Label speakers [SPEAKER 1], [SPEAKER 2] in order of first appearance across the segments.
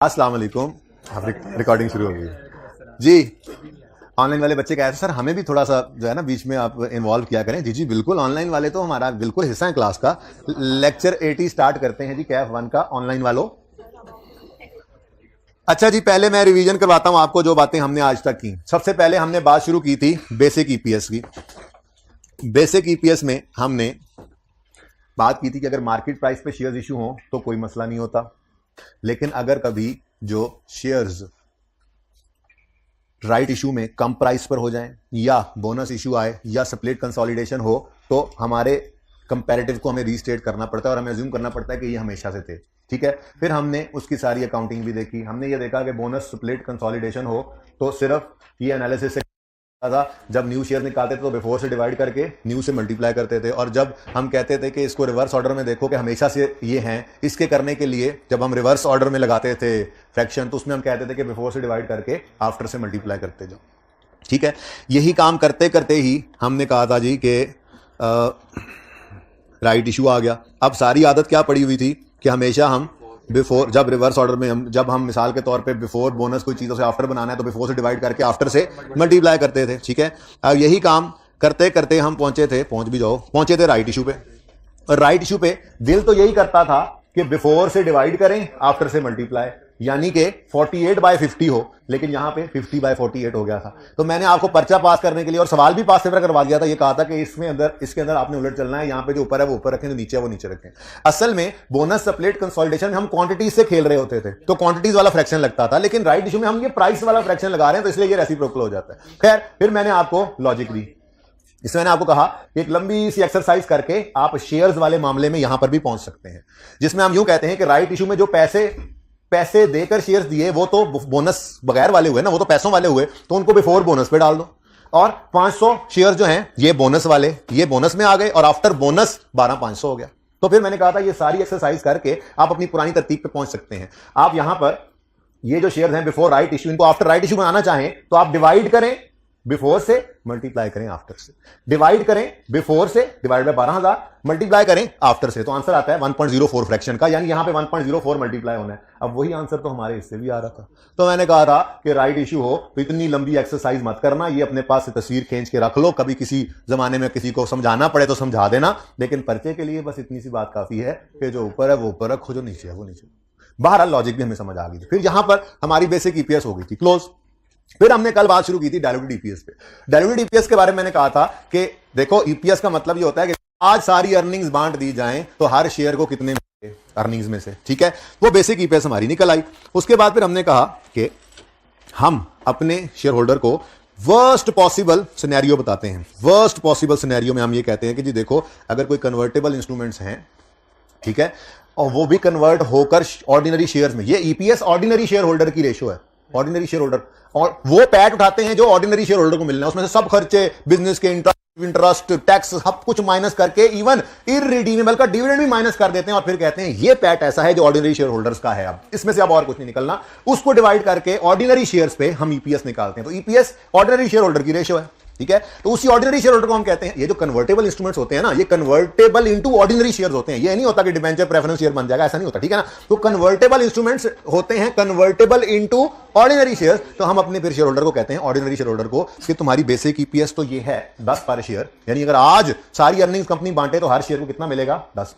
[SPEAKER 1] अस्सलाम वालेकुम। रिकॉर्डिंग शुरू हो गई जी। ऑनलाइन वाले बच्चे कह रहे हैं सर हमें भी थोड़ा सा जो है ना बीच में आप इन्वॉल्व किया करें। जी जी बिल्कुल, ऑनलाइन वाले तो हमारा बिल्कुल हिस्सा है क्लास का। लेक्चर 80 स्टार्ट करते हैं जी कैफ 1 का ऑनलाइन वालों। अच्छा जी, पहले मैं रिवीजन करवाता हूं आपको जो बातें हमने आज तक की। सबसे पहले हमने बात शुरू की थी बेसिक ईपीएस की। बेसिक ईपीएस में हमने बात की थी कि अगर मार्केट प्राइस पे शेयर्स इशू हो तो कोई मसला नहीं होता, लेकिन अगर कभी जो शेयर्स राइट इशू में कम प्राइस पर हो जाएं या बोनस इशू आए या स्प्लिट कंसोलिडेशन हो तो हमारे कंपैरेटिव को हमें रीस्टेट करना पड़ता है और हमें अज्यूम करना पड़ता है कि ये हमेशा से थे। ठीक है, फिर हमने उसकी सारी अकाउंटिंग भी देखी। हमने ये देखा कि बोनस स्प्लिट कंसोलिडेशन हो तो सिर्फ ये एनालिसिस से था, जब न्यू शेयर निकालते थे तो बिफोर से डिवाइड करके न्यू से मल्टीप्लाई करते थे, और जब हम कहते थे कि इसको रिवर्स ऑर्डर में देखो कि हमेशा से ये हैं, इसके करने के लिए जब हम रिवर्स ऑर्डर में लगाते थे फ्रैक्शन तो उसमें हम कहते थे कि बिफोर से डिवाइड करके आफ्टर से मल्टीप्लाई करते जाओ। ठीक है, यही काम करते करते ही हमने कहा था जी कि राइट इशू आ गया। अब सारी आदत क्या पड़ी हुई थी कि हमेशा हम बिफोर, जब रिवर्स ऑर्डर में जब हम मिसाल के तौर पे बिफोर बोनस कोई चीज़ों से आफ्टर बनाना है तो बिफोर से डिवाइड करके आफ्टर से मल्टीप्लाई करते थे। ठीक है, अब यही काम करते करते हम पहुंचे थे राइट इशू पे। और राइट इशू पे दिल तो यही करता था कि बिफोर से डिवाइड करें आफ्टर से मल्टीप्लाई, यानी कि 48/50 हो, लेकिन यहां पे 50/48 हो गया था। तो मैंने आपको पर्चा पास करने के लिए और सवाल भी पास सेवर करवा दिया था। ये कहा था कि इसके अंदर आपने उलट चलना है, यहां पे जो ऊपर है वो ऊपर रखें, जो नीचे है वो नीचे रखें। असल में बोनस स्प्लिट कंसोलिडेशन में हम क्वांटिटीज से खेल रहे होते थे तो क्वांटिटीज वाला फ्रैक्शन लगता था, लेकिन राइट इशू में हम ये प्राइस वाला फ्रैक्शन लगा रहे हैं तो इसलिए ये रेसिप्रोकल हो जाता है। खैर, फिर मैंने आपको लॉजिक दी। इसमें मैंने आपको कहा एक लंबी सी एक्सरसाइज करके आप शेयर्स वाले मामले में यहां पर भी पहुंच सकते हैं, जिसमें हम यूं कहते हैं कि राइट इशू में जो पैसे देकर शेयर्स दिए वो तो बोनस बगैर वाले हुए ना, वो तो पैसों वाले हुए, तो उनको बिफोर बोनस पे डाल दो। और 500 शेयर्स जो हैं ये बोनस वाले, ये बोनस में आ गए और आफ्टर बोनस 12,500 हो गया। तो फिर मैंने कहा था ये सारी एक्सरसाइज करके आप अपनी पुरानी तरतीब पे पहुंच सकते हैं। आप यहां पर ये जो शेयर्स हैं बिफोर राइट इशू, इनको आफ्टर राइट इशू बनाना चाहें तो आप डिवाइड करें बिफोर से, मल्टीप्लाई करें आफ्टर से। डिवाइड करें बिफोर से, डिवाइड बाय 12,000, मल्टीप्लाई करें आफ्टर से, तो आंसर आता है 1.04 फ्रैक्शन का, यानी यहां पे 1.04 मल्टीप्लाई होना है। अब वही आंसर तो हमारे इससे भी आ रहा था। तो मैंने कहा था कि राइट इशू हो तो इतनी लंबी एक्सरसाइज मत करना, ये अपने पास से तस्वीर खींच के रख लो, कभी किसी जमाने में किसी को समझाना पड़े तो समझा देना, लेकिन पर्चे के लिए बस इतनी सी बात काफी है कि जो ऊपर है वो ऊपर रखो, जो नीचे है वो नीचे। बहरहाल लॉजिक भी हमें समझ आ गई थी। फिर यहां पर हमारी बेसिक ईपीएस हो गई थी क्लोज। फिर हमने कल बात शुरू की थी डायलूटेड ईपीएस पे। डायलूटेड ईपीएस के बारे में मैंने कहा था कि देखो ईपीएस का मतलब ये होता है कि आज सारी अर्निंग्स बांट दी जाएं तो हर शेयर को कितने मिले अर्निंग्स में से। ठीक है, वो बेसिक ईपीएस हमारी निकल आई। उसके बाद फिर हमने कहा कि हम अपने शेयर होल्डर को वर्स्ट पॉसिबल सिनेरियो बताते हैं। वर्स्ट पॉसिबल सिनेरियो में हम ये कहते हैं कि जी देखो, अगर कोई कन्वर्टेबल इंस्ट्रूमेंट्स हैं, ठीक है, और वो भी कन्वर्ट होकर ऑर्डिनरी शेयर्स में, ये ईपीएस ऑर्डिनरी शेयर होल्डर की रेशो है, ऑर्डिनरी शेयर होल्डर, और वो पैट उठाते हैं जो ऑर्डिनरी शेयर होल्डर को मिलना है, उसमें से सब खर्चे, बिजनेस के इंटरेस्ट, टैक्स, सब कुछ माइनस करके इवन इररिडीमेबल का डिविडेंड भी माइनस कर देते हैं, और फिर कहते हैं ये पैट ऐसा है जो ऑर्डिनरी शेयर होल्डर्स का है। अब इसमें से अब और कुछ नहीं निकलना, उसको डिवाइड करके ऑर्डिनरी शेयर्स पे हम ईपीएस निकालते हैं। तो ईपीएस ऑर्डिनरी शेयर होल्डर की रेशो है। ठीक है, तो उसी ऑर्डिनरी शेयर होल्डर को हम कहते हैं, ये जो कन्वर्टेबल इंस्ट्रूमेंट्स होते हैं ना, ये कन्वर्टेबल इनटू ऑर्डिनरी शेयर्स होते हैं। ये नहीं होता कि डिबेंचर प्रेफरेंस शेयर बन जाएगा, ऐसा नहीं होता। ठीक है ना, तो कन्वर्टेबल इंस्ट्रूमेंट्स होते हैं, कन्वर्टेबल इनटू ऑर्डिनरी शेयर्स। तो हम अपने फिर शेयर होल्डर को कहते हैं, ऑर्डिनरी शेयर होल्डर को, कि तुम्हारी बेसिक ईपीएस तो ये है 10 पर शेयर, यानी अगर आज सारी अर्निंग्स कंपनी बांटे तो हर शेयर को कितना मिलेगा, 10।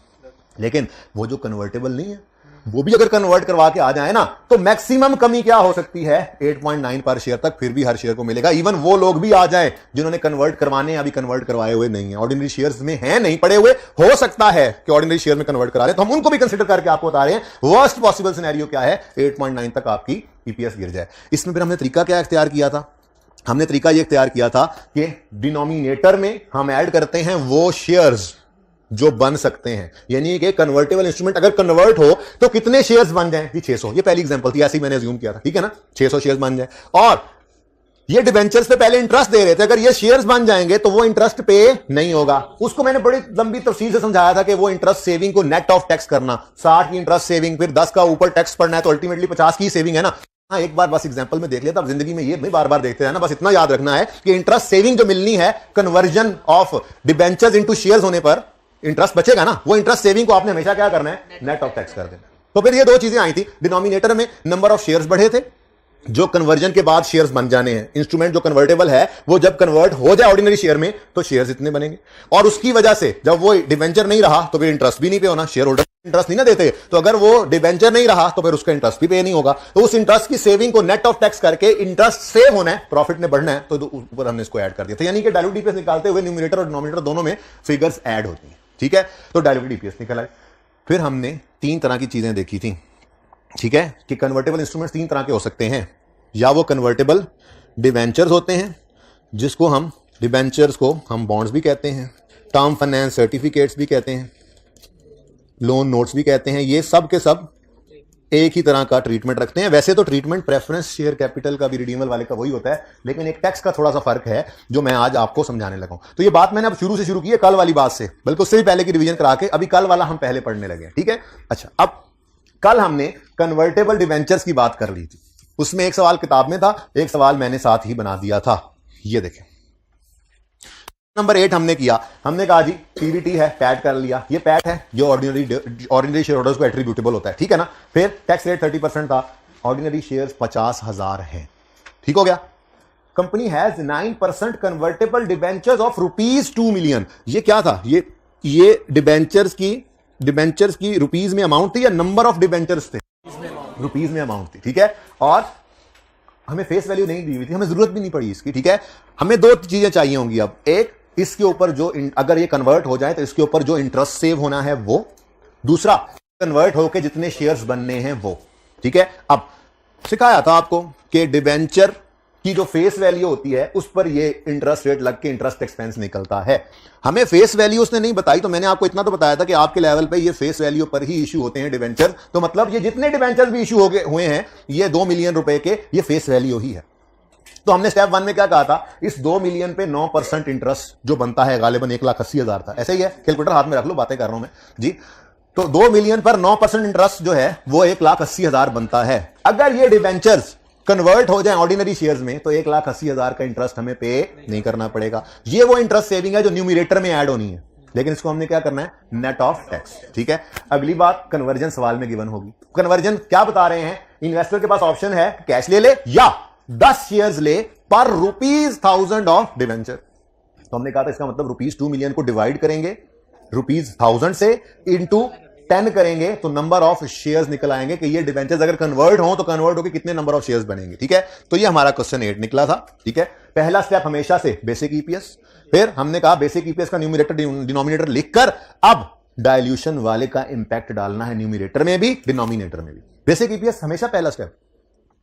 [SPEAKER 1] लेकिन वो जो कन्वर्टेबल नहीं है, वो भी अगर कन्वर्ट करवा के आ जाए ना, तो मैक्सिमम कमी क्या हो सकती है, 8.9 पर शेयर तक, फिर भी हर शेयर को मिलेगा। इवन वो लोग भी आ जाए जिन्होंने कन्वर्ट करवाने अभी कन्वर्ट करवाए हुए नहीं है, ऑर्डिनरी शेयर्स में हैं, नहीं पड़े हुए, हो सकता है कि ऑर्डिनरी शेयर में कन्वर्ट करा रहे, तो हम उनको भी कंसिडर करके आपको बता रहे हैं वर्स्ट पॉसिबल सिनेरियो क्या है, 8.9 तक आपकी ईपीएस गिर जाए। इसमें फिर हमने तरीका क्या इख्तियार किया था? हमने तरीका यह इख्तियार किया था कि डिनोमिनेटर में हम ऐड करते हैं वो शेयर्स जो बन सकते हैं, यानी कि कन्वर्टेबल इंस्ट्रूमेंट अगर कन्वर्ट हो तो कितने शेयर्स बन जाएं जी, 600। ये पहली एग्जांपल थी, ऐसे ही मैंने अज्यूम किया था। ठीक है ना, 600 शेयर्स बन जाए, और ये डिबेंचर्स पे पहले इंटरेस्ट दे रहे थे, अगर ये शेयर्स बन जाएंगे तो वो इंटरेस्ट पे नहीं होगा। उसको मैंने बड़ी लंबी तफसील से समझाया था कि वो इंटरेस्ट सेविंग को नेट ऑफ टैक्स करना, 60 की इंटरेस्ट सेविंग, फिर 10 का ऊपर टैक्स पड़ना है, तो अल्टीमेटली 50 की सेविंग है ना। हाँ, एक बार बस एग्जांपल में देख लिया, तब जिंदगी में ये नहीं बार बार देखते रहना, बस इतना याद रखना है कि इंटरेस्ट सेविंग जो मिलनी है conversion of debentures into shares होने पर इंटरेस्ट बचेगा ना, वो इंटरेस्ट सेविंग को आपने हमेशा क्या करना है, नेट ऑफ टैक्स कर देना। तो फिर ये दो चीजें आई थी, डिनोमिनेटर में नंबर ऑफ शेयर्स बढ़े थे, जो कन्वर्जन के बाद शेयर्स बन जाने हैं, इंस्ट्रूमेंट जो कन्वर्टेबल है वो जब कन्वर्ट हो जाए ऑर्डिनरी शेयर में तो शेयर्स इतने बनेंगे, और उसकी वजह से जब वो डिवेंचर नहीं रहा तो फिर इंटरेस्ट भी नहीं पे होना, शेयर होल्डर इंटरेस्ट नहीं ना देते, तो अगर वो डिवेंचर नहीं रहा तो फिर उसका इंटरेस्ट भी पे नहीं होगा, तो उस इंटरेस्ट की सेविंग को नेट ऑफ टैक्स करके इंटरेस्ट सेव होना है, प्रॉफिट में बढ़ना है, तो ऊपर हमने इसको ऐड कर दिया था। यानी कि डायलूटेड ईपीएस निकालते हुए न्यूमरेटर और डिनोमिनेटर दोनों में फिगर्स ऐड होती हैं, ठीक है, तो डायलूटेड ईपीएस निकल आए। फिर हमने तीन तरह की चीजें देखी थी, ठीक है, कि कन्वर्टेबल इंस्ट्रूमेंट्स तीन तरह के हो सकते हैं, या वो कन्वर्टेबल डिवेंचर्स होते हैं, जिसको हम डिवेंचर्स को हम बॉन्ड्स भी कहते हैं, टर्म फाइनेंस सर्टिफिकेट्स भी कहते हैं, लोन नोट्स भी कहते हैं, ये सब के सब एक ही तरह का ट्रीटमेंट रखते हैं। वैसे तो ट्रीटमेंट प्रेफरेंस शेयर कैपिटल का भी रिडीमल वाले का वही होता है, लेकिन एक टैक्स का थोड़ा सा फर्क है जो मैं आज आपको समझाने लगा हूं। तो ये बात मैंने अब शुरू से शुरू की है, कल वाली बात से, बल्कि उससे भी पहले की रिवीजन करा के अभी कल वाला हम पहले पढ़ने लगे, ठीक है। अच्छा, अब कल हमने कन्वर्टेबल डिवेंचर्स की बात कर ली थी, उसमें एक सवाल किताब में था, एक सवाल मैंने साथ ही बना दिया था, ये देखें नंबर 8 हमने किया, हमने कहा जी पीवीटी है, पैट कर लिया, ये पैट है जो ऑर्डिनरी शेयर होल्डर्स को एट्रीब्यूटेबल होता है, ठीक है ना। फिर टैक्स रेट 30% था, ऑर्डिनरी शेयर्स 50,000 हैं, ठीक हो गया। Company has 9% convertible debentures of ₹2 million. ये क्या था, ये डिबेंचर्स की रुपीज में अमाउंट थी या नंबर ऑफ डिबेंचर्स थे, रुपीज में अमाउंट थी, ठीक है। और हमें फेस वैल्यू नहीं दी हुई थी, हमें जरूरत भी नहीं पड़ी इसकी, ठीक है। हमें दो चीजें चाहिए होंगी अब, एक इसके ऊपर जो अगर ये कन्वर्ट हो जाए तो इसके ऊपर जो इंटरेस्ट सेव होना है वो, दूसरा कन्वर्ट होकर जितने शेयर्स बनने हैं वो, ठीक है। अब सिखाया था आपको कि डिबेंचर की जो फेस वैल्यू होती है उस पर ये इंटरेस्ट रेट लग के इंटरेस्ट एक्सपेंस निकलता है। हमें फेस वैल्यू उसने नहीं बताई, तो मैंने आपको इतना तो बताया था कि आपके लेवल पे ये फेस वैल्यू पर ही इशू होते हैं डिबेंचर, तो मतलब ये जितने डिबेंचर भी इशू हुए हैं ये 2 मिलियन रुपए के, ये फेस वैल्यू ही है। तो हमने स्टेप 1 में क्या कहा था, इस 2 मिलियन पे 9% इंटरेस्ट जो बनता है गालिबन 1,80,000 था, ऐसे ही है, कैलकुलेटर हाथ में रख लो, बातें कर रहा हूं मैं जी। तो 2 मिलियन पर 9% इंटरेस्ट जो है वो 1,80,000 बनता है। अगर ये डिबेंचर्स कन्वर्ट हो जाए ऑर्डिनरी शेयर्स में तो 1,80,000 का इंटरेस्ट हमें पे नहीं करना पड़ेगा। ये वो इंटरेस्ट सेविंग है जो न्यूमरेटर में ऐड होनी है, लेकिन इसको हमने क्या करना है, नेट ऑफ टैक्स, ठीक है। अगली बात कन्वर्जन सवाल में गिवन होगी। कन्वर्जन क्या बता रहे हैं, इन्वेस्टर के पास ऑप्शन है कैश ले ले या 10 शेयर्स ले पर ₹1000 ऑफ डिवेंचर। तो हमने कहा था इसका मतलब ₹2 मिलियन को डिवाइड करेंगे ₹1000 से इंटू 10 करेंगे तो नंबर ऑफ शेयर्स निकल आएंगे कि ये डिवेंचर्स अगर कन्वर्ट हो तो कन्वर्ट होकर कितने नंबर ऑफ शेयर्स बनेंगे, ठीक है। तो ये हमारा क्वेश्चन 8 निकला था, ठीक है। पहला स्टेप हमेशा से बेसिक ईपीएस, फिर हमने कहा बेसिक ईपीएस का न्यूमरेटर डिनोमिनेटर लिखकर अब डायल्यूशन वाले का इंपैक्ट डालना है न्यूमरेटर में भी डिनोमिनेटर में भी। बेसिक ईपीएस हमेशा पहला स्टेप,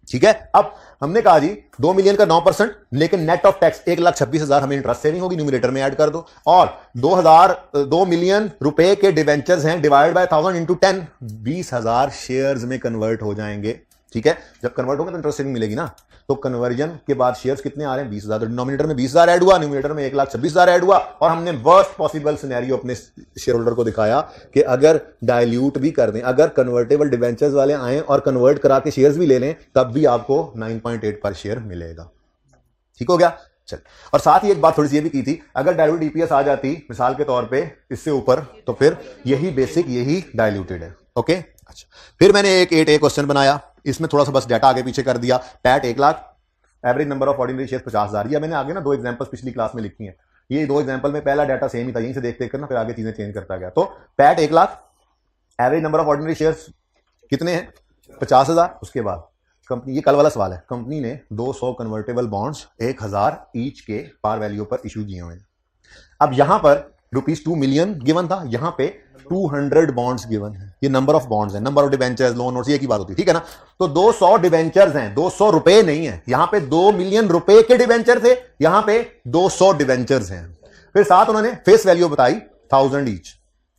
[SPEAKER 1] ठीक है। अब हमने कहा जी 2 मिलियन का 9%, लेकिन नेट ऑफ टैक्स 1,26,000 हमें इंटरेस्ट सेविंग होगी, न्यूमरेटर में ऐड कर दो, और 2 मिलियन रुपए के डिवेंचर्स हैं, डिवाइड बाय 1000 इंटू 10, 20,000 शेयर्स में कन्वर्ट हो जाएंगे, ठीक है। जब कन्वर्ट होगा तो इंटरेस्ट सेविंग मिलेगी ना। तो कन्वर्जन के बाद शेयर्स कितने आ रहे हैं, 20,000। डिनोमिनेटर में 20,000 ऐड हुआ, न्यूमरेटर में 1,26,000 ऐड हुआ, और हमने वर्स्ट पॉसिबल सिनेरियो अपने शेयर होल्डर को दिखाया कि अगर डाइल्यूट भी कर दें, अगर कन्वर्टेबल डिवेंचर्स वाले आए और कन्वर्ट करा के शेयर्स भी ले लें, तब भी आपको 9.8 पर शेयर मिलेगा, ठीक हो गया। चल, और साथ ही एक बात थोड़ी सी ये भी की थी, अगर डाइल्यूट ईपीएस आ जाती मिसाल के तौर पे इससे ऊपर, तो फिर यही बेसिक यही डाइल्यूटेड है, ओके। अच्छा, फिर मैंने एक 8A क्वेश्चन बनाया, इसमें थोड़ा सा बस डाटा आगे पीछे कर दिया। PAT 1 lakh, average number of ordinary shares 50,000। ये मैंने आगे ना 2 एग्जांपल्स पिछली क्लास में लिखी हैं, ये 2 एग्जांपल में पहला डाटा सेम ही था, यहीं से देख कर ना फिर आगे चीजें चेंज करता गया। तो PAT 1 lakh, average number of ordinary shares कितने हैं, 50,000। उसके बाद कंपनी, ये कल वाला सवाल है, कंपनी ने 200 कन्वर्टेबल बॉन्ड्स 1,000 ईच के पार वैल्यू पर इशू किए हुए हैं। अब यहां पर ₹2 मिलियन गिवन था, यहां पे 200 बॉन्ड्स गिवन है, ये नंबर ऑफ बॉन्ड्स है, number of debentures, loan notes, ये की बात होती है, ठीक है ना। तो 200 डिबेंचर्स हैं, 200 रुपए नहीं है, यहां पे 2 मिलियन रुपए के डिबेंचर थे, यहां पे 200 डिबेंचर्स हैं। फिर साथ उन्होंने फेस वैल्यू बताई 1000 ईच,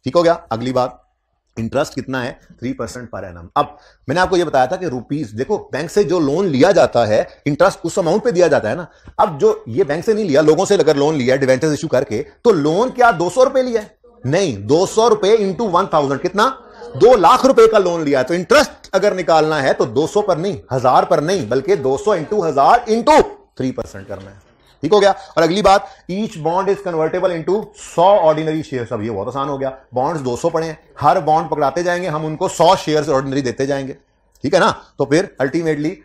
[SPEAKER 1] ठीक हो गया। अगली बात, इंटरेस्ट कितना है, 3% पर एनम। अब मैंने आपको यह बताया था कि रुपीस, देखो बैंक से जो लोन लिया जाता है इंटरेस्ट उस अमाउंट पे दिया जाता है ना। अब जो ये बैंक से नहीं लिया, लोगों से अगर लोन लिया डिवेंचर्स इशू करके, तो लोन क्या 200 रुपए लिया है, नहीं, 200 रुपए इंटू 1000 कितना, 2 लाख रुपए का लोन लिया। तो इंटरेस्ट अगर निकालना है तो 200 पर नहीं, 1000 पर नहीं, बल्कि 200 इंटू 1000 इंटू 3% करना है। ठीक हो गया। और अगली बात, each bond is convertible into 100 ordinary shares. अब ये बहुत आसान हो गया, बॉन्ड्स 200 पड़े हैं, हर बॉन्ड पकड़ाते जाएंगे, हम उनको 100 शेयर्स ऑर्डिनरी देते जाएंगे, ठीक है ना। तो फिर अल्टीमेटली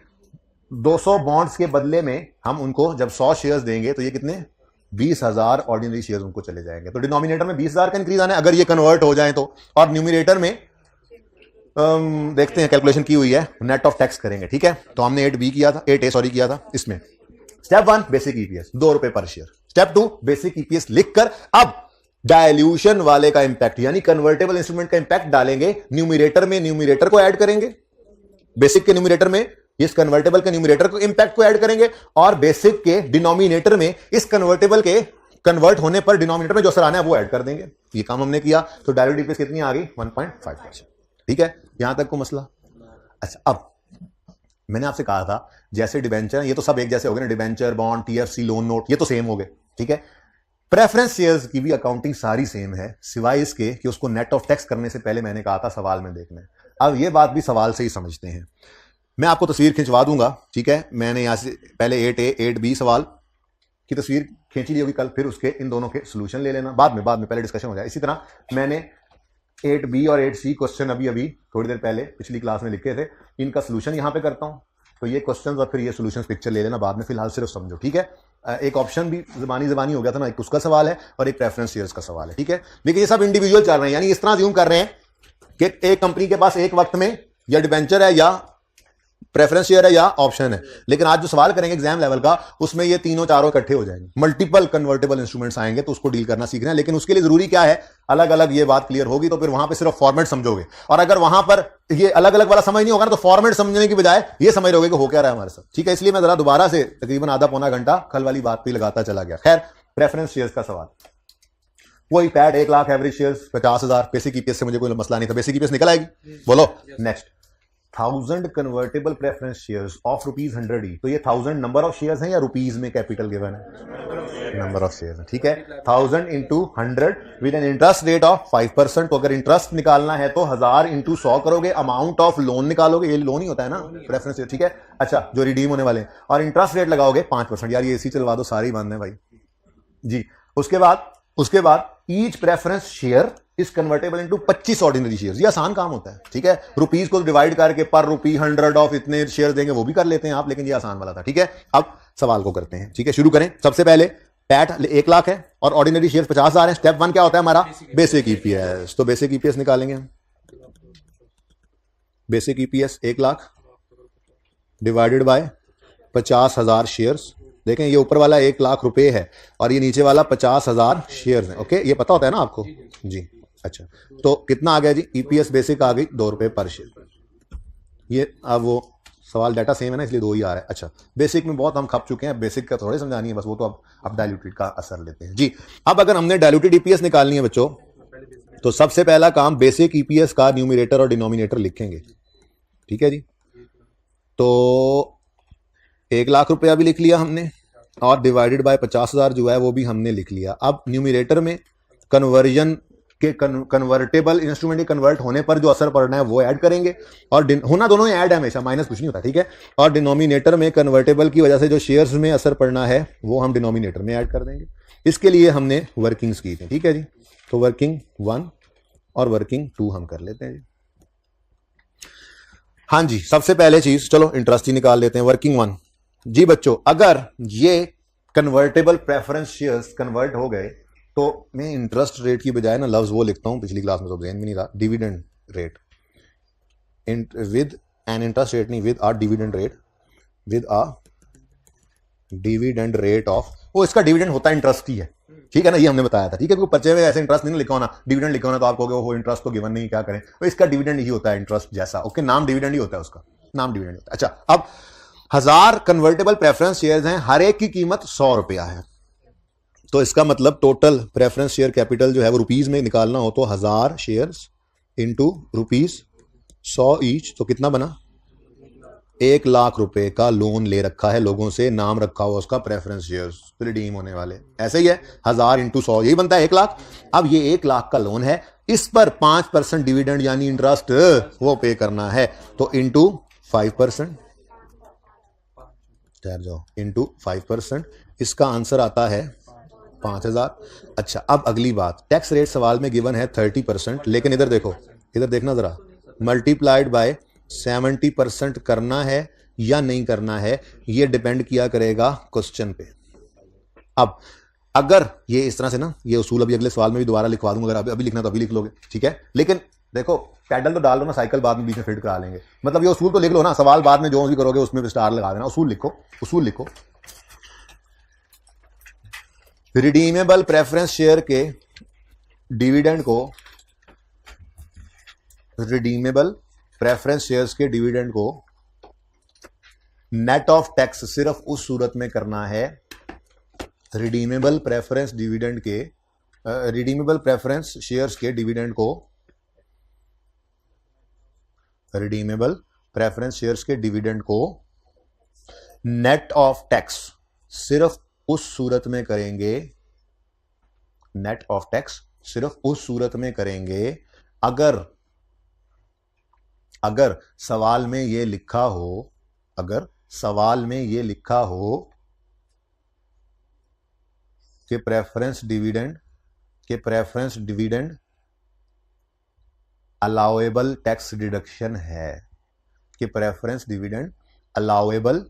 [SPEAKER 1] 200 बॉन्ड्स के बदले में हम उनको जब 100 शेयर्स देंगे तो ये कितने 20,000 ऑर्डिनरी शेयर्स उनको चले जाएंगे। तो डिनोमिनेटर में 20,000 का इंक्रीज आना है अगर ये कन्वर्ट हो जाए तो, और न्यूमिनेटर में देखते हैं, कैलकुलेशन की हुई है, नेट ऑफ टैक्स करेंगे, ठीक है। तो हमने 8B किया था, 8A सॉरी किया था। इसमें स्टेप 1 बेसिक ईपीएस ₹2 पर शेयर, स्टेप 2 बेसिक ईपीएस लिखकर अब डायल्यूशन वाले का इंपैक्ट यानी कन्वर्टेबल इंस्ट्रूमेंट का इंपैक्ट डालेंगे न्यूमिनेटर में, न्यूमिनेटर को ऐड करेंगे, बेसिक के न्यूमिनेटर में इस कन्वर्टेबल के न्यूमिनेटर को इंपैक्ट को ऐड करेंगे, और बेसिक के डिनोमिनेटर में इस कन्वर्टेबल के कन्वर्ट होने पर डिनोमिनेटर में जो असर आना है वो ऐड कर देंगे। ये काम हमने किया। तो डायल्यूट ईपीएस कितनी आ गई 1.5%, ठीक है। यहां तक को मसला। अच्छा, अब मैंने आपसे कहा था जैसे डिबेंचर, ये तो सब एक जैसे हो गए ना, debenture, bond, TFC, loan note, ये तो सेम हो गए, ठीक है। प्रेफरेंस शेयर्स की भी अकाउंटिंग सारी सेम है, सिवाय इसके कि उसको नेट ऑफ टैक्स करने से पहले मैंने कहा था सवाल में देखना है। अब ये बात भी सवाल से ही समझते हैं। मैं आपको तस्वीर खिंचवा दूंगा, ठीक है। मैंने यहां से पहले 8A 8B सवाल की तस्वीर खींची ली होगी कल, फिर उसके इन दोनों के सोल्यूशन ले लेना बाद में पहले डिस्कशन हो जाए। इसी तरह मैंने 8B और 8C क्वेश्चन अभी थोड़ी देर पहले पिछली क्लास में लिखे थे, इनका सोल्यूशन यहां पे करता हूं। तो ये क्वेश्चंस और फिर ये सोल्यूशन पिक्चर ले लेना बाद में, फिलहाल सिर्फ समझो, ठीक है। एक ऑप्शन भी जबानी हो गया था ना, एक उसका सवाल है और एक प्रेफरेंस शेयर्स का सवाल है, ठीक है। लेकिन ये सब इंडिविजुअल चल रहे हैं, यानी इस तरह ज्यूम कर रहे हैं कि एक कंपनी के पास एक वक्त में या डिबेंचर है या प्रेफरेंस शेयर है या ऑप्शन है। लेकिन आज जो सवाल करेंगे एग्जाम लेवल का, उसमें ये तीनों चारों इकट्ठे हो जाएंगे, मल्टीपल कन्वर्टेबल इंस्ट्रूमेंट्स आएंगे, तो उसको डील करना सीखना है। लेकिन उसके लिए जरूरी क्या है, अलग अलग ये बात क्लियर होगी तो फिर वहां पे सिर्फ फॉर्मेट समझोगे, और अगर वहां पर ये अलग अलग वाला समझ नहीं होगा ना, तो फॉर्मेट समझने की बजाय ये समझ रहोगे कि हो क्या रहा है हमारे साथ, ठीक है। इसलिए मैं जरा दोबारा से तकरीबन आधा पौना घंटा कल वाली बात पे लगाता चला गया। खैर, प्रेफरेंस शेयर्स का सवाल वही pad 1 lakh, average shares 50,000, basic EPS से मुझे कोई मसला नहीं था, बेसिक ईपीएस निकल आएगी। बोलो next, 1000 convertible preference shares of ₹100 ही। तो ये 1000 नंबर ऑफ शेयर्स हैं या रुपीज में कैपिटल गिवन है? नंबर ऑफ शेयर्स, ठीक है। 1000 into 100 with an interest rate of 5%। तो अगर इंटरेस्ट निकालना है तो 1000 इंटू 100 करोगे, अमाउंट ऑफ लोन निकालोगे, ये लोन ही होता है ना प्रेफरेंस शेयर, ठीक है। अच्छा, जो रिडीम होने वाले हैं, और इंटरेस्ट रेट लगाओगे 5%। यार ये एसी चलवा दो, सारी बंद है भाई जी। उसके बाद ईच प्रेफरेंस शेयर इस कन्वर्टेबल इनटू 25 ऑर्डिनरी शेयर्स। ये आसान काम होता है, ठीक है। रुपीज को डिवाइड करके पर रुपी 100 ऑफ इतने शेयर्स देंगे, वो भी कर लेते हैं आप, लेकिन ये आसान वाला था, ठीक है। अब सवाल को करते हैं, ठीक है। शुरू करें। सबसे पहले पैट 1 लाख है और ऑर्डिनरी शेयर्स 50,000 है। स्टेप 1 क्या होता है हमारा? Basic EPS. तो बेसिक ईपीएस निकालेंगे हम। Basic EPS 1 lakh divided by 50,000 shares. देखें, ये ऊपर वाला 1 लाख रुपए है और ये नीचे वाला 50,000 शेयर्स है। ओके, ये पता होता है ना आपको जी। अच्छा, तो कितना आ गया जी? ईपीएस बेसिक आ गई ₹2 पर शेयर। ये अब वो सवाल डाटा सेम है ना, इसलिए 2 ही आ रहा है। अच्छा, बेसिक में बहुत हम खप चुके हैं, बेसिक का थोड़े समझानी है बस, वो तो अब डायल्यूटेड का असर लेते हैं जी। अब अगर हमने डायल्यूटेड ईपीएस निकालनी है बच्चों, तो सबसे पहला काम बेसिक ईपीएस का न्यूमिनेटर और डिनोमिनेटर लिखेंगे, ठीक है जी। तो 1 लाख रुपया भी लिख लिया हमने और डिवाइडेड बाय 50,000 जो है वो भी हमने लिख लिया। अब न्यूमिनेटर में कन्वर्जन के कन्वर्टेबल इंस्ट्रूमेंट के कन्वर्ट होने पर जो असर पड़ना है वो ऐड करेंगे, और होना दोनों ऐड है हमेशा, माइनस कुछ नहीं होता, ठीक है। और डिनोमिनेटर में कन्वर्टेबल की वजह से जो शेयर्स में असर पड़ना है वो हम डिनोमिनेटर में ऐड कर देंगे। इसके लिए हमने वर्किंग्स की थी, ठीक है जी। तो वर्किंग 1 और वर्किंग 2 हम कर लेते हैं जी। हाँ जी, सबसे पहले चीज चलो इंटरेस्ट ही निकाल लेते हैं। वर्किंग 1 जी बच्चों, अगर ये कन्वर्टेबल प्रेफरेंस शेयर्स कन्वर्ट हो गए तो मैं इंटरेस्ट रेट की बजाय ना लफ्ज वो लिखता हूं, पिछली क्लास में तो ध्यान में नहीं रहा, dividend rate with an interest rate, नहीं with a dividend rate, with a dividend rate of, वो इसका डिविडेंड होता है इंटरेस्ट ही है, ठीक है ना, ये हमने बताया था, ठीक है। पर्चे में ऐसे इंटरेस्ट नहीं लिखा होना, डिविडेंड लिखा होना तो आप कहोगे वो इंटरेस्ट तो गिवन नहीं, क्या करें, तो इसका डिविडेंड ही होता है इंटरेस्ट जैसा, ओके। नाम डिविडेंड ही होता है उसका, नाम डिविडेंड होता है। अच्छा, अब 1000 कन्वर्टेबल प्रेफरेंस शेयर्स हैं, हर एक की कीमत ₹100 है। तो इसका मतलब टोटल प्रेफरेंस शेयर कैपिटल जो है वो रुपीज में निकालना हो तो 1000 शेयर्स इंटू ₹100 ईच, तो कितना बना? 1 लाख रुपए का लोन ले रखा है लोगों से, नाम रखा हुआ उसका प्रेफरेंस शेयर्स रिडीम होने वाले, ऐसे ही है 1000 इंटू 100, यही बनता है 1 लाख। अब ये 1 लाख का लोन है, इस पर 5% डिविडेंड यानी इंटरेस्ट वो पे करना है, तो इंटू 5%, ठहर जाओ, इंटू 5%, इसका आंसर आता है 5,000। अच्छा, अब अगली बात, टैक्स रेट सवाल में गिवन है 30%, लेकिन इधर देखो, इधर देखना जरा, मल्टीप्लाइड बाय 70% करना है या नहीं करना है, ये डिपेंड किया करेगा क्वेश्चन पे। अब अगर ये इस तरह से ना, ये उसूल अभी अगले सवाल में भी दोबारा लिखवा दूंगा, अगर अभी लिखना तो अभी लिख लोगे, ठीक है। लेकिन देखो, पैडल तो डाल लो ना, साइकिल बाद में बीच में फिट करा लेंगे, मतलब ये उसूल तो लिख लो ना, सवाल बाद में जो भी करोगे उसमें भी स्टार लगा देना। उसूल लिखो, उसूल लिखो। रिडीमेबल प्रेफरेंस शेयर के डिविडेंड को, रिडीमेबल प्रेफरेंस शेयर्स के डिविडेंड को नेट ऑफ टैक्स सिर्फ उस सूरत में करना है, रिडीमेबल प्रेफरेंस डिविडेंड के, रिडीमेबल प्रेफरेंस शेयर्स के डिविडेंड को, रिडीमेबल प्रेफरेंस शेयर्स के डिविडेंड को नेट ऑफ टैक्स सिर्फ उस सूरत में करेंगे, नेट ऑफ टैक्स सिर्फ उस सूरत में करेंगे अगर, अगर सवाल में यह लिखा हो, अगर सवाल में यह लिखा हो कि प्रेफरेंस डिविडेंड, के preference dividend allowable tax deduction है, कि preference dividend allowable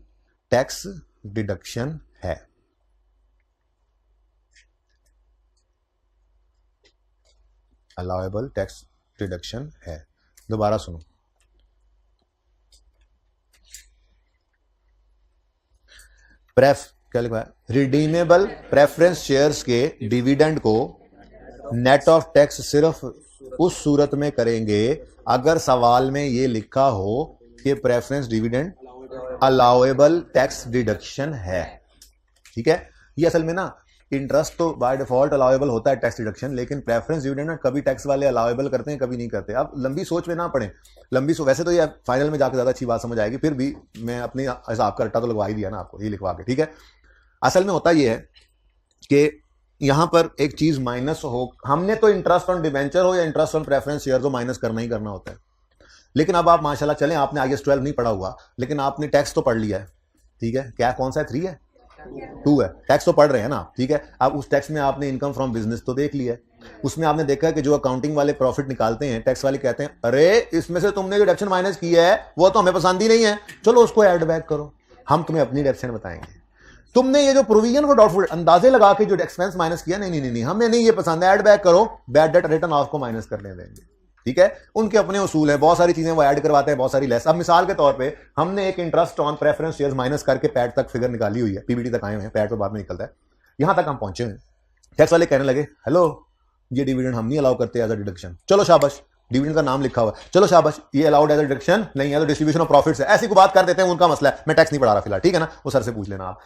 [SPEAKER 1] tax deduction है। अलाउएबल टैक्स डिडक्शन है। दोबारा सुनो, क्या लिखा है, रिडीमेबल प्रेफरेंस शेयर्स के डिविडेंड को नेट ऑफ टैक्स सिर्फ उस सूरत में करेंगे अगर सवाल में यह लिखा हो कि preference dividend allowable tax deduction है, ठीक है। ये असल में ना, इंटरेस्ट तो बाय डिफॉल्ट अलाउएबल होता है टैक्स डिडक्शन, लेकिन प्रेफरेंस डिविडेंड ना कभी टैक्स वाले अलाउएबल करते हैं, कभी नहीं करते। अब लंबी सोच में ना पड़े, वैसे तो ये फाइनल में जाकर ज्यादा अच्छी बात समझ आएगी, फिर भी मैं अपने हिसाब का रट्टा तो लगवा ही दिया ना आपको, ये लिखवा के, ठीक है। असल में होता यह है कि यहां पर एक चीज माइनस हो, हमने तो इंटरेस्ट ऑन डिवेंचर हो या इंटरेस्ट ऑन प्रेफरेंस शेयर हो माइनस करना ही करना होता है। लेकिन अब आप माशाल्लाह चलें, आपने IAS 12 नहीं पढ़ा हुआ, लेकिन आपने टैक्स तो पढ़ लिया है, ठीक है। क्या कौन सा है, 3 है, 2 है, टैक्स तो पढ़ रहे हैं ना, ठीक है। अब उस टैक्स में आपने इनकम फ्रॉम बिजनेस तो देख लिया है, उसमें आपने देखा कि जो अकाउंटिंग वाले प्रॉफिट निकालते हैं, टैक्स वाले कहते हैं अरे इसमें से तुमने जो डिडक्शन माइनस किया है वो तो हमें पसंद ही नहीं है, चलो उसको ऐड बैक करो, हम तुम्हें अपनी डिडक्शन बताएंगे। तुमने ये जो प्रोविजन को डाउटफुल अंदाजे लगा के जो एक्सपेंस माइनस किया, नहीं नहीं नहीं, हमें नहीं ये पसंद है, ऐड बैक करो, बैड डेट रिटर्न ऑफ को माइनस करने देंगे, ठीक है। उनके अपने उसूल है, बहुत सारी चीजें वो ऐड करवाते हैं, बहुत सारी लेस। अब मिसाल के तौर पे हमने एक interest on preference shares minus करके पैट तक फिगर निकाली हुई है, पीबीटी तक आए हुए हैं, पैट तो बाद में निकलता है, यहां तक हम पहुंचे हैं। टैक्स वाले कहने लगे हेलो ये डिविडेंड हम नहीं अलाउ करते एज अ डिडक्शन, चलो शाबाश, डिविडेंड का नाम लिखा हुआ है, चलो शाबाश, ये अलाउड एज अ डिडक्शन नहीं है तो डिस्ट्रीब्यूशन ऑफ प्रॉफिट्स है, ऐसी को बात कर देते हैं, उनका मसला है, मैं टैक्स नहीं पढ़ा रहा फिलहाल, ठीक है ना, वो सर से पूछ लेना आप।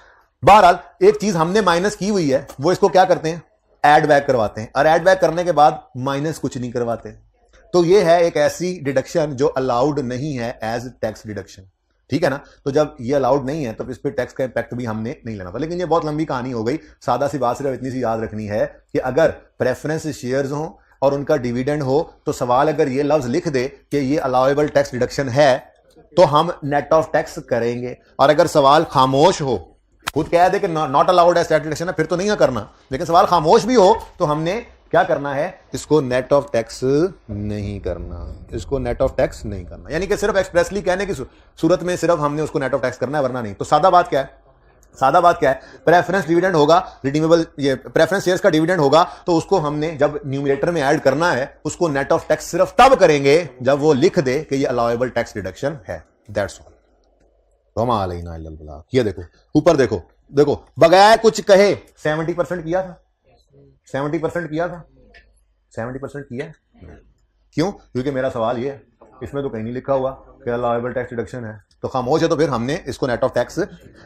[SPEAKER 1] बहरहाल एक चीज हमने माइनस की हुई है, वो इसको क्या करते हैं, ऐड बैक करवाते हैं, और ऐड बैक करने के बाद माइनस कुछ नहीं करवाते। तो ये है एक ऐसी डिडक्शन जो अलाउड नहीं है एज टैक्स डिडक्शन, ठीक है ना। तो जब ये अलाउड नहीं है तो इस पर टैक्स का इंपैक्ट भी हमने नहीं लेना था। लेकिन ये बहुत लंबी कहानी हो गई, सादा सी बात सिर्फ इतनी सी याद रखनी है कि अगर प्रेफरेंस शेयर्स हो और उनका डिविडेंड हो तो सवाल अगर ये लफ्ज लिख दे कि ये अलाउएबल टैक्स डिडक्शन है तो हम नेट ऑफ टैक्स करेंगे, और अगर सवाल खामोश हो, खुद कह दे कि not allowed as tax deduction है, फिर तो नहीं करना, लेकिन सवाल खामोश भी हो तो हमने क्या करना है, इसको नेट ऑफ टैक्स नहीं करना, इसको नेट ऑफ टैक्स नहीं करना, यानी कि सिर्फ एक्सप्रेसली कहने की सूरत में सिर्फ हमने उसको नेट ऑफ टैक्स करना है, वरना नहीं। तो सादा बात क्या है, सादा बात क्या है, प्रेफरेंस डिविडेंड होगा, रिडीमेबल ये प्रेफरेंस शेयर्स का डिविडेंड होगा, तो उसको हमने जब न्यूमरेटर में ऐड करना है उसको नेट ऑफ टैक्स सिर्फ तब करेंगे जब वो लिख दे कि ये अलाउएबल टैक्स डिडक्शन है, दैट्स ऑल। ये देखो ऊपर देखो, देखो बगैर कुछ कहे 70% किया था, 70% किया था, 70% किया है। क्यों? क्योंकि मेरा सवाल ये है, इसमें तो कहीं नहीं लिखा हुआ कि अलाउएबल टैक्स डिडक्शन है, तो खामोश है, तो फिर हमने इसको नेट ऑफ टैक्स,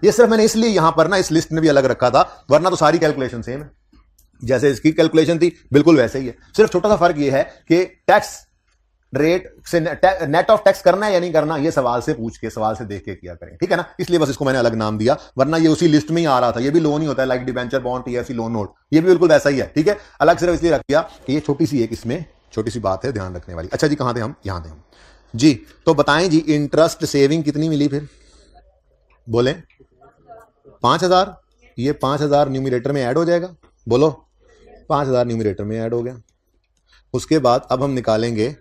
[SPEAKER 1] ये सिर्फ मैंने इसलिए यहां पर ना इस लिस्ट में भी अलग रखा था, वरना तो सारी कैलकुलेशन सेम है, जैसे इसकी कैलकुलेशन थी बिल्कुल वैसे ही है। सिर्फ छोटा सा फर्क ये है कि टैक्स रेट से नेट ऑफ टैक्स करना है या नहीं करना, ये सवाल से पूछ के, सवाल से देख के किया करें, ठीक है ना। इसलिए बस इसको मैंने अलग नाम दिया, वरना ये उसी लिस्ट में ही आ रहा था। ये भी लोन ही होता है, like debenture, bond, TFC, loan note, ये भी बिल्कुल वैसा ही है, ठीक है। अलग सिर्फ इसलिए रख दिया कि ये छोटी सी एक इसमें छोटी सी बात है ध्यान रखने वाली। अच्छा जी, कहां थे हम, यहां थे हम जी। तो बताएं जी, इंटरेस्ट सेविंग कितनी मिली फिर, बोले 5,000, ये 5000 न्यूमरेटर में ऐड हो जाएगा, बोलो 5000 न्यूमरेटर में ऐड हो गया। उसके बाद अब हम निकालेंगे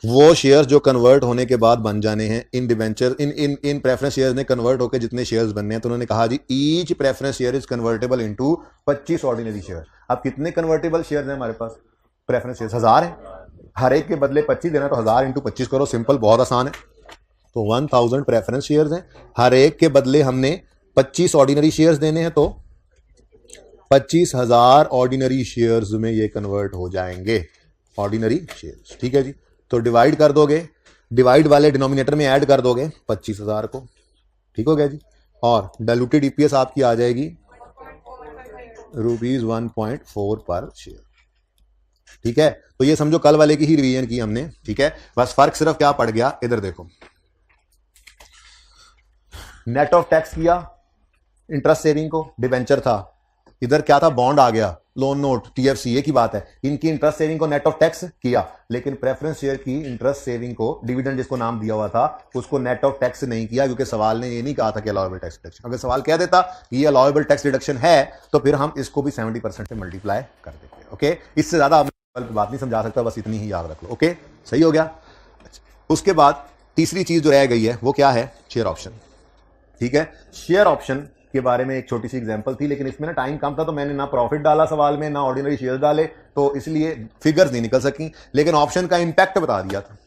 [SPEAKER 1] वो शेयर्स जो कन्वर्ट होने के बाद बन जाने हैं इन डिवेंचर, इन प्रेफरेंस शेयर्स ने कन्वर्ट होकर जितने शेयर्स बनने हैं। तो उन्होंने कहा जी each preference share is convertible into 25 ordinary share. अब कितने कन्वर्टेबल शेयर्स हैं हमारे पास? प्रेफरेंस शेयर्स 1000 है, हर एक के बदले 25 देना, तो 1000 इंटू 25 करो, सिंपल, बहुत आसान है। तो 1000 प्रेफरेंस शेयर्स हैं, हर एक के बदले हमने 25 ऑर्डिनरी शेयर्स देने हैं, तो 25,000 ऑर्डिनरी शेयर्स में ये कन्वर्ट हो जाएंगे, ऑर्डिनरी शेयर्स। ठीक है जी, तो डिवाइड कर दोगे, डिवाइड वाले डिनोमिनेटर में ऐड कर दोगे 25,000 को। ठीक हो गया जी, और डाइल्यूटेड ईपीएस आपकी आ जाएगी ₹1.4 पर शेयर। ठीक है, तो ये समझो कल वाले की ही रिवीजन की हमने। ठीक है, बस फर्क सिर्फ क्या पड़ गया, इधर देखो, नेट ऑफ टैक्स किया इंटरेस्ट सेविंग को, डिवेंचर था, इधर क्या था, बॉन्ड आ गया, लोन नोट, टीएफसी, ये की बात है। इनकी इंटरेस्ट सेविंग को नेट ऑफ टैक्स किया, लेकिन प्रेफरेंस शेयर की इंटरेस्ट सेविंग को, डिविडेंड जिसको नाम दिया हुआ था, उसको नेट ऑफ टैक्स नहीं किया, क्योंकि सवाल ने ये नहीं कहा था कि अलाउएबल टैक्स डिडक्शन। अगर सवाल कह देता ये अलाउएबल टैक्स डिडक्शन है, तो फिर हम इसको भी 70% से मल्टीप्लाई कर देते। ओके, इससे ज्यादा बात नहीं समझा सकता, बस इतनी ही याद रख लो। ओके, सही हो गया। उसके बाद तीसरी चीज जो रह गई है वो क्या है, शेयर ऑप्शन। ठीक है, शेयर ऑप्शन के बारे में एक छोटी सी एग्जांपल थी, लेकिन इसमें ना टाइम कम था, तो मैंने ना प्रॉफिट डाला सवाल में, ना ऑर्डिनरी शेयर डाले, तो इसलिए फिगर्स नहीं निकल सकी, लेकिन ऑप्शन का इंपैक्ट बता दिया था।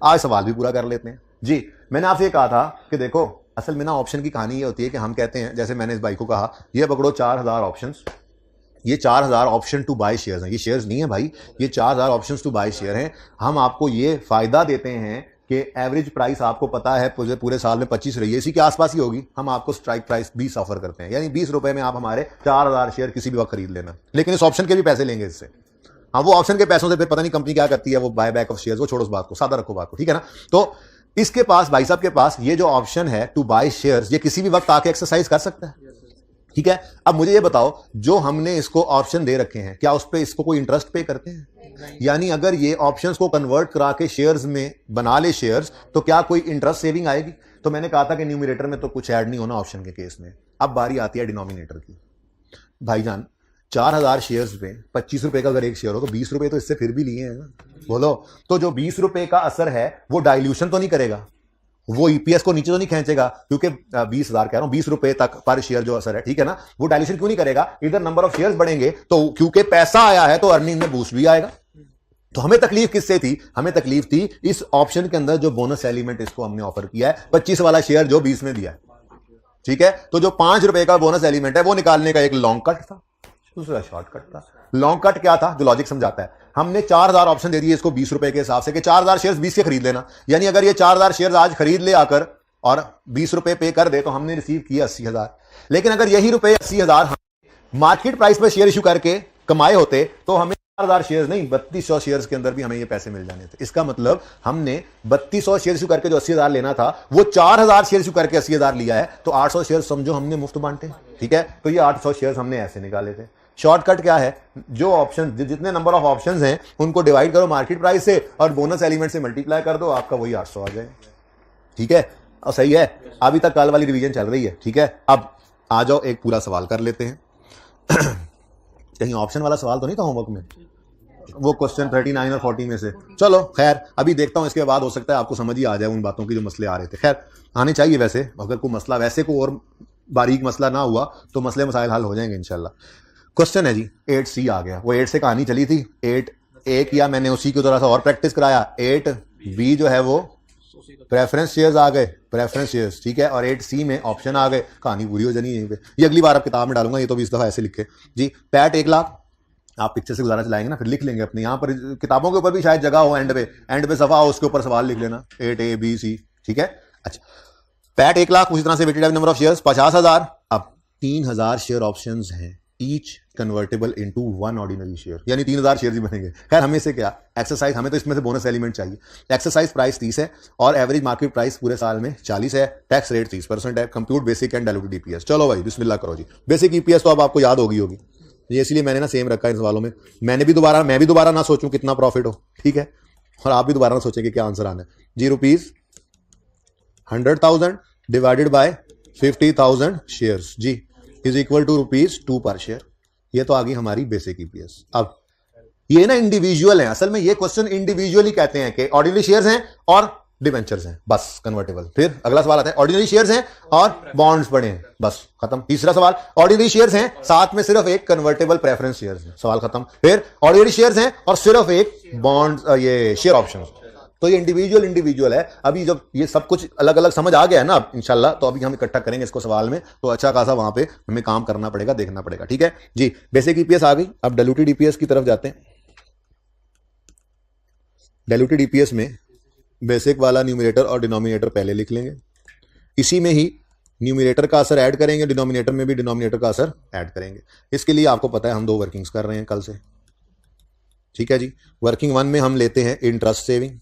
[SPEAKER 1] आज सवाल भी पूरा कर लेते हैं जी। मैंने आपसे कहा था कि देखो, असल में ना ऑप्शन की कहानी ये होती है कि हम कहते हैं, जैसे मैंने इस भाई को कहा, ये पकड़ो 4000 ऑप्शन, ये 4000 ऑप्शन टू बाय शेयर्स हैं, ये शेयर्स नहीं है भाई, ये 4000 ऑप्शंस टू बाय शेयर हैं। हम आपको ये फायदा देते हैं कि एवरेज प्राइस आपको पता है पूरे साल में 25 रही है, इसी के आसपास ही होगी। हम आपको स्ट्राइक प्राइस 20 ऑफर करते हैं, यानी 20 रुपए में आप हमारे 4000 शेयर किसी भी वक्त खरीद लेना, लेकिन इस ऑप्शन के भी पैसे लेंगे इससे। हाँ, वो ऑप्शन के पैसों से फिर पता नहीं कंपनी क्या करती है, वो बाय बैक ऑफ शेयर्स, वो छोड़ो उस बात को, सादा रखो बात को, ठीक है ना। तो इसके पास, भाई साहब के पास, ये जो ऑप्शन है टू बाय शेयर्स, ये किसी भी वक्त आके एक्सरसाइज कर सकता है। ठीक है, अब मुझे ये बताओ, जो हमने इसको ऑप्शन दे रखे हैं, क्या उस पर इसको कोई इंटरेस्ट पे करते हैं? यानी अगर ये ऑप्शंस को कन्वर्ट करा के शेयर्स में बना ले शेयर्स, तो क्या कोई इंटरेस्ट सेविंग आएगी? तो मैंने कहा था कि न्यूमरेटर में तो कुछ ऐड नहीं होना ऑप्शन के केस में। अब बारी आती है डिनोमिनेटर की। भाईजान 4000 शेयर्स में 25 रुपए का अगर एक शेयर हो, तो 20 रुपए तो इससे फिर भी लिए हैं ना, बोलो। तो जो 20 रुपए का असर है वो डाइल्यूशन तो नहीं करेगा, वो ईपीएस को नीचे तो नहीं खींचेगा, क्योंकि 20,000 कह रहा हूं, 20 रुपए तक पर शेयर जो असर है, ठीक है ना, वो डाइल्यूशन क्यों नहीं करेगा? इधर नंबर ऑफ शेयर्स बढ़ेंगे, तो क्योंकि पैसा आया है तो अर्निंग में बूस्ट भी आएगा। तो हमें तकलीफ किससे थी? हमें तकलीफ थी इस ऑप्शन के अंदर जो बोनस एलिमेंट इसको हमने ऑफर किया है, 25 वाला शेयर जो 20 में दिया है। ठीक है, तो जो 5 रुपए का बोनस एलिमेंट है वो निकालने का एक लॉन्ग कट था, दूसरा शॉर्टकट था। लॉन्ग कट क्या था? जो लॉजिक समझाता है। हमने 4000 ऑप्शन दे दिए इसको 20 रुपए के हिसाब से कि 4000 शेयर्स 20 के खरीद लेना, यानी अगर ये 4000 शेयर्स आज खरीद ले आकर और 20 रुपए पे कर दे, तो हमने रिसीव किया 80,000। लेकिन अगर यही रुपए 80,000 मार्केट प्राइस पर शेयर इशू करके कमाए होते, तो हमें 4000 शेयर्स नहीं, 3200 शेयर्स के अंदर भी हमें ये पैसे मिल जाने थे। इसका मतलब हमने 3200 शेयर इशू करके जो 80,000 लेना था, वो 4000 शेयर इशू करके 80,000 लिया है, तो 800 शेयर समझो हमने मुफ्त बांटे। ठीक है, तो ये 800 शेयर हमने ऐसे निकाले थे। शॉर्टकट क्या है? जो ऑप्शन, जितने नंबर ऑफ ऑप्शंस हैं उनको डिवाइड करो मार्केट प्राइस से और बोनस एलिमेंट से मल्टीप्लाई कर दो, आपका वही 800 आ जाए। ठीक है, और सही है। अभी तक कल वाली रिवीजन चल रही है। ठीक है, अब आ जाओ एक पूरा सवाल कर लेते हैं। कहीं ऑप्शन वाला सवाल तो नहीं था होमवर्क में, वो क्वेश्चन 39 और 40 में से? चलो खैर, अभी देखता हूं, इसके बाद हो सकता है आपको समझ ही आ जाए उन बातों की जो मसले आ रहे थे। खैर, आने चाहिए वैसे, अगर कोई मसला वैसे को और बारीक मसला ना हुआ तो मसले मसाइल हल हो जाएंगे इंशाल्लाह। क्वेश्चन है जी 8C आ गया, वो 8 से कहानी चली थी, 8A किया मैंने, उसी को थोड़ा सा और प्रैक्टिस कराया। 8B जो है वो प्रेफरेंस शेयर्स आ गए, प्रेफरेंस शेयर्स, ठीक है, और 8C में ऑप्शन आ गए, कहानी पूरी हो जानी है यहीं पे। ये अगली बार आप किताब में डालूंगा, ये तो भी इस दफा ऐसे लिखे जी। पैट 1 लाख, आप पिक्चर से गुजारा चलाएंगे ना, फिर लिख लेंगे अपने यहाँ पर, किताबों के ऊपर भी शायद जगह हो, एंड पे सफा हो, उसके ऊपर सवाल लिख लेना 8A, B, C। ठीक है, अच्छा, पैट 1 लाख, उसी तरह से वेटेड नंबर ऑफ शेयर्स 50,000। अब 3000 शेयर ऑप्शंस हैं, each convertible into 1 ordinary share, यानी 3000 शेयर ही बनेंगे। खैर, हमें से क्या एक्सरसाइज, हमें तो इसमें से बोनस एलिमेंट चाहिए। एक्सरसाइज प्राइस 30 है और एवरेज मार्केट प्राइस पूरे साल में 40 है, टैक्स रेट 30% है, compute basic and diluted EPS. चलो भाई बिस्मिल्लाह करो जी। बेसिक ईपीएस तो अब आपको याद होगी ये, इसलिए मैंने ना सेम रखा है इन सवालों में। मैं भी दोबारा ना सोचूं कितना प्रॉफिट हो, ठीक है, और आप भी दोबारा ना सोचें कि क्या आंसर आना है जी। ₹100,000 डिवाइडेड बाय 50,000 शेयर्स जी, इज इक्वल टू ₹2 पर शेयर। ये तो आ गई हमारी बेसिक ईपीएस। अब ये ना इंडिविजुअल है, असल में ये क्वेश्चन इंडिविजुअली कहते हैं कि ऑर्डिनरी शेयर्स हैं और डिवेंचर्स हैं, बस कन्वर्टेबल। फिर अगला सवाल आता है ऑर्डिनरी शेयर्स हैं और बॉन्ड्स पड़े हैं, बस खत्म। तीसरा सवाल ऑर्डिनरी शेयर्स हैं साथ में सिर्फ एक कन्वर्टेबल प्रेफरेंस शेयर्स हैं, सवाल खत्म। फिर ऑर्डिनरी शेयर्स हैं और सिर्फ एक बॉन्ड्स ये शेयर ऑप्शंस। तो ये इंडिविजुअल है। अभी जब ये सब कुछ अलग अलग समझ आ गया है ना अब इंशाल्लाह, तो अभी हम इकट्ठा करेंगे इसको सवाल में, तो अच्छा खासा वहां पे हमें काम करना पड़ेगा, देखना पड़ेगा। ठीक है जी, बेसिक ईपीएस आ गई। अब डाइल्यूटेड ईपीएस की तरफ जाते हैं। डाइल्यूटेड ईपीएस में बेसिक वाला न्यूमरेटर और डिनोमिनेटर पहले लिख लेंगे, इसी में ही न्यूमरेटर का असर ऐड करेंगे, डिनोमिनेटर में भी डिनोमिनेटर का असर ऐड करेंगे। इसके लिए आपको पता है हम 2 वर्किंग्स कर रहे हैं कल से। ठीक है जी, वर्किंग 1 में हम लेते हैं इंटरेस्ट सेविंग।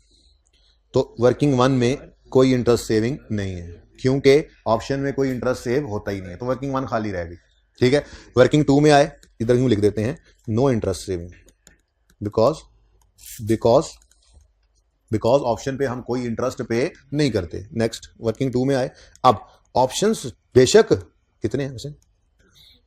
[SPEAKER 1] तो वर्किंग 1 में कोई इंटरेस्ट सेविंग नहीं है क्योंकि ऑप्शन में कोई इंटरेस्ट सेव होता ही नहीं है, तो वर्किंग 1 खाली रह गई। ठीक है, वर्किंग 2 में आए, इधर यूं लिख देते हैं no interest saving because option पे हम कोई इंटरेस्ट पे नहीं करते। नेक्स्ट वर्किंग 2 में आए। अब ऑप्शंस बेशक कितने हैं वैसे,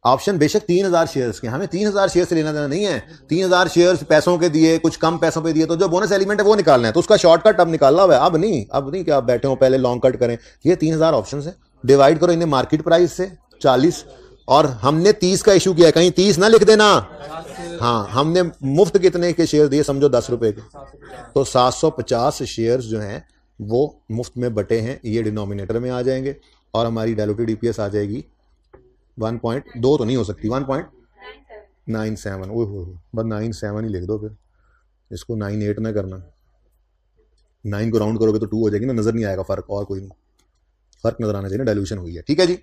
[SPEAKER 1] ऑप्शन बेशक 3000 शेयर्स के, हमें 3000 शेयर से लेना देना नहीं है। 3000 शेयर्स पैसों के दिए, कुछ कम पैसों पे दिए, तो जो बोनस एलिमेंट है वो निकालना है, तो उसका शॉर्टकट अब निकालना हुआ है। अब नहीं कि आप बैठे हो पहले लॉन्ग कट करें। ये 3000 ऑप्शन है, डिवाइड करो इन्हें मार्केट प्राइस से 40, और हमने 30 का इशू किया है, कहीं 30 ना लिख देना। हाँ, हमने मुफ्त कितने के शेयर दिए, समझो 10 रुपए के, तो 750 शेयर्स जो हैं वो मुफ्त में बटे हैं, ये डिनोमिनेटर में आ जाएंगे और हमारी डाइल्यूटेड ईपीएस आ जाएगी 1.2 तो नहीं हो सकती, 1.97। ओह बस 97 ही लिख दो, फिर इसको 98 ना करना। 9 को राउंड करोगे तो 2 हो जाएगी ना, नजर नहीं आएगा फर्क, और कोई नहीं फर्क नजर आना चाहिए ना, डाइल्यूशन हुई है। ठीक है जी,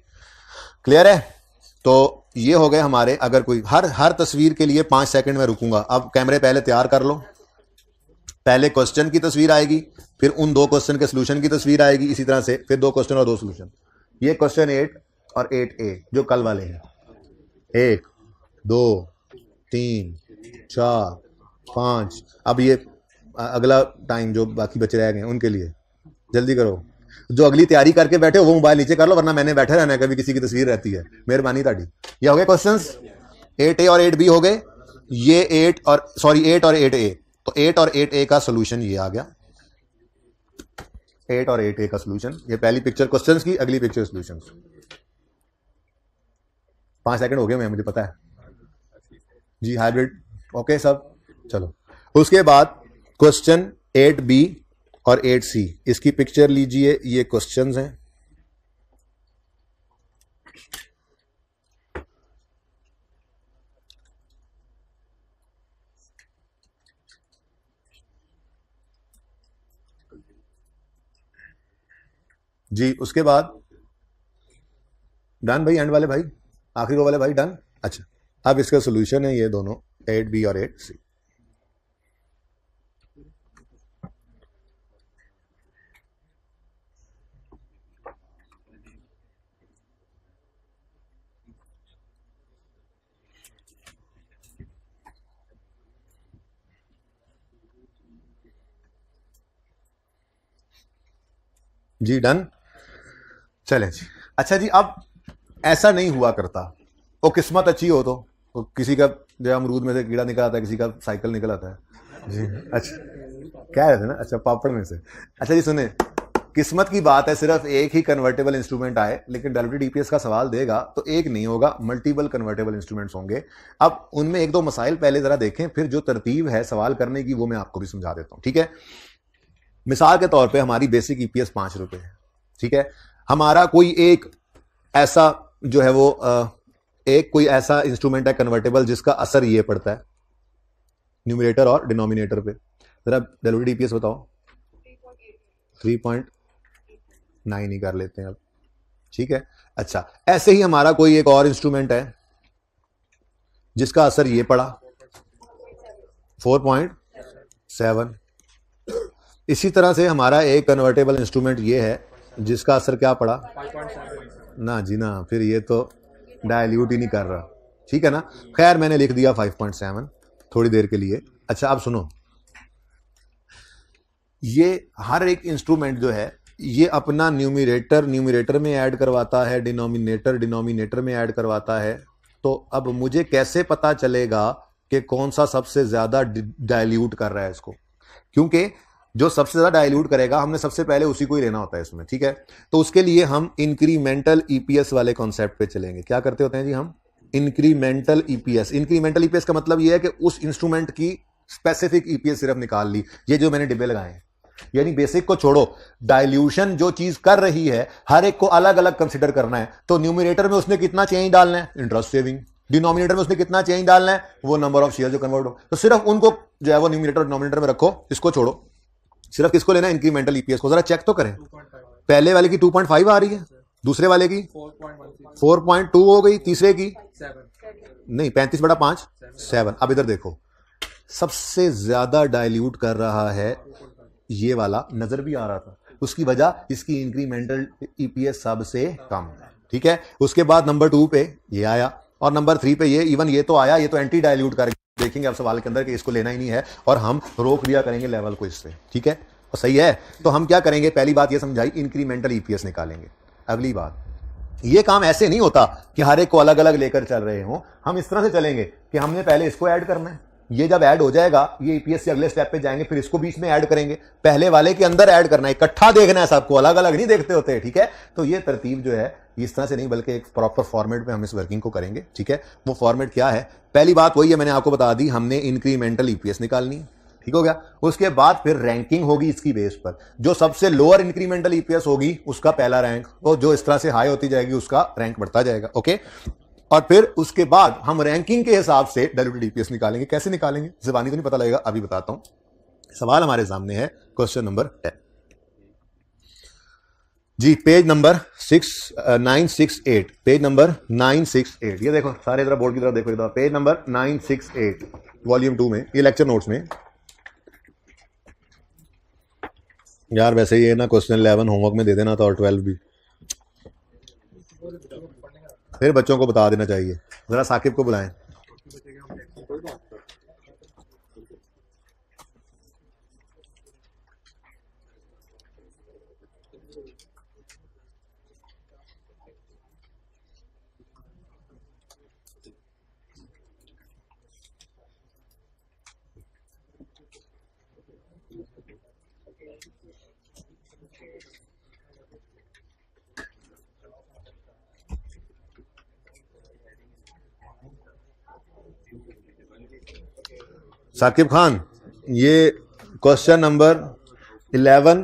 [SPEAKER 1] क्लियर है। तो ये हो गए हमारे, अगर कोई हर तस्वीर के लिए 5 सेकंड में रुकूंगा। अब कैमरे पहले तैयार कर लो, पहले क्वेश्चन की तस्वीर आएगी, फिर उन 2 क्वेश्चन के सोल्यूशन की तस्वीर आएगी, इसी तरह से फिर 2 क्वेश्चन और 2 सोल्यूशन। ये क्वेश्चन 8 और 8A जो कल वाले हैं, 1 2 3 4 5। अब ये अगला टाइम जो बाकी बचे रह गए उनके लिए जल्दी करो। जो अगली तैयारी करके बैठे हो वो मोबाइल नीचे कर लो, वरना मैंने बैठे रहना है, कभी किसी की तस्वीर रहती है, मेहरबानी ताड़ी। ये हो गए क्वेश्चंस 8A और 8B हो गए। ये 8 और 8A, तो 8 और 8A का सोल्यूशन ये आ गया। 8 और 8A का सोल्यूशन, ये पहली पिक्चर क्वेश्चंस की, अगली पिक्चर सॉल्यूशंस। 5 सेकंड हो गए मैं, मुझे पता है जी, हाइब्रिड ओके सब। चलो उसके बाद क्वेश्चन 8B और 8C, इसकी पिक्चर लीजिए, ये क्वेश्चंस हैं। जी उसके बाद डन भाई, एंड वाले भाई, आखिरी वाले भाई डन। अच्छा, अब इसका सोल्यूशन है ये दोनों 8B और 8C। जी डन, चलें जी। अच्छा जी, अब ऐसा नहीं हुआ करता, वो किस्मत अच्छी हो तो किसी का जो अमरूद में से कीड़ा निकल आता है, किसी का साइकिल निकल आता है जी। अच्छा क्या रहता है ना, अच्छा पापड़ में से। अच्छा जी सुने, किस्मत की बात है, सिर्फ एक ही कन्वर्टेबल इंस्ट्रूमेंट आए, लेकिन डाइल्यूटेड ईपीएस का सवाल देगा तो एक नहीं होगा, मल्टीपल कन्वर्टेबल इंस्ट्रूमेंट्स होंगे। अब उनमें 1-2 मसाइल पहले जरा देखें, फिर जो तरतीब है सवाल करने की वो मैं आपको भी समझा देता हूं। ठीक है, मिसाल के तौर पे हमारी बेसिक ईपीएस 5 रुपए है। ठीक है, हमारा कोई एक ऐसा जो है वो एक कोई ऐसा इंस्ट्रूमेंट है कन्वर्टेबल जिसका असर ये पड़ता है न्यूमरेटर और डिनोमिनेटर पे। जरा डाइल्यूटेड ईपीएस बताओ। 3.9 ही कर लेते हैं अब। ठीक है, अच्छा ऐसे ही हमारा कोई एक और इंस्ट्रूमेंट है जिसका असर ये पड़ा 4.7। इसी तरह से हमारा एक कन्वर्टेबल इंस्ट्रूमेंट ये है जिसका असर क्या पड़ा, ना जी ना, फिर ये तो डाइल्यूट ही नहीं कर रहा। ठीक है ना, खैर मैंने लिख दिया 5.7 थोड़ी देर के लिए। अच्छा अब सुनो, ये हर एक इंस्ट्रूमेंट जो है ये अपना न्यूमरेटर में ऐड करवाता है, डिनोमिनेटर में ऐड करवाता है। तो अब मुझे कैसे पता चलेगा कि कौन सा सबसे ज्यादा डाइल्यूट कर रहा है इसको? क्योंकि जो सबसे ज्यादा डाइल्यूट करेगा हमने सबसे पहले उसी को ही लेना होता है इसमें, ठीक है। तो उसके लिए हम इंक्रीमेंटल ईपीएस वाले कॉन्सेप्ट पे चलेंगे। क्या करते होते हैं जी हम? इंक्रीमेंटल ईपीएस का मतलब यह है कि उस इंस्ट्रूमेंट की स्पेसिफिक ईपीएस सिर्फ निकाल ली। ये जो मैंने डिब्बे लगाए हैं, यानी बेसिक को छोड़ो, डाइल्यूशन जो चीज कर रही है हर एक को अलग अलग कंसिडर करना है। तो न्यूमरेटर में उसने कितना चेंज डालना है? Interest saving. डिनोमिनेटर में उसने कितना चेंज डालना है? वो नंबर ऑफ शेयर जो कन्वर्ट हो। तो सिर्फ उनको जो है वो न्यूमरेटर और डिनोमिनेटर में रखो, इसको छोड़ो। सिर्फ किसको लेना है? इंक्रीमेंटल ईपीएस को। जरा चेक तो करें, पहले वाले की 2.5 आ रही है, दूसरे वाले की 4.2 हो गई, तीसरे की 7 नहीं, 35/5 7। अब इधर देखो, सबसे ज्यादा डाइल्यूट कर रहा है ये वाला, नजर भी आ रहा था। उसकी वजह इसकी इंक्रीमेंटल ईपीएस सबसे कम है, ठीक है। उसके बाद नंबर 2 पे ये आया और नंबर 3 पे ये, इवन ये तो आया, ये तो एंटी डाइल्यूट कर देखेंगे आप सवाल के अंदर कि इसको लेना ही नहीं है और हम रोक दिया करेंगे लेवल को इससे, ठीक है। और सही है। तो हम क्या करेंगे? पहली बात ये समझाई, इंक्रीमेंटल ईपीएस निकालेंगे। अगली बात, ये काम ऐसे नहीं होता कि हर एक को अलग अलग लेकर चल रहे हो। हम इस तरह से चलेंगे कि हमने पहले इसको ऐड करना है, ये जब ऐड हो जाएगा ये ईपीएस से अगले स्टेप पे जाएंगे, फिर इसको बीच में ऐड करेंगे। पहले वाले के अंदर ऐड करना है, इकट्ठा देखना है सबको, अलग अलग नहीं देखते होते, ठीक है। तो ये तरतीब जो है इस तरह से नहीं, बल्कि एक प्रॉपर फॉर्मेट में हम इस वर्किंग को करेंगे, ठीक है। वो फॉर्मेट क्या है? पहली बात वही है, मैंने आपको बता दी, हमने इंक्रीमेंटल ईपीएस निकालनी है, ठीक हो गया। उसके बाद फिर रैंकिंग होगी इसकी बेस पर। जो सबसे लोअर इंक्रीमेंटल ईपीएस होगी उसका पहला रैंक, और जो इस तरह से हाई होती जाएगी उसका रैंक बढ़ता जाएगा, ओके। और फिर उसके बाद हम रैंकिंग के हिसाब से डाइल्यूटेड ईपीएस निकालेंगे। कैसे निकालेंगे? ज़बानी तो नहीं पता लगेगा, अभी बताता हूं। सवाल हमारे सामने है, क्वेश्चन नंबर 10 जी, पेज नंबर 968, पेज नंबर 968। ये देखो सारे इधर बोर्ड की तरफ देखो, इधर पेज नंबर 968 वॉल्यूम 2 में, ये लेक्चर नोट्स में। यार वैसे ये ना क्वेश्चन 11 होमवर्क में दे देना था और 12 भी, फिर बच्चों को बता देना चाहिए। जरा साकिब को बुलाएं। साकिब खान, ये क्वेश्चन नंबर 11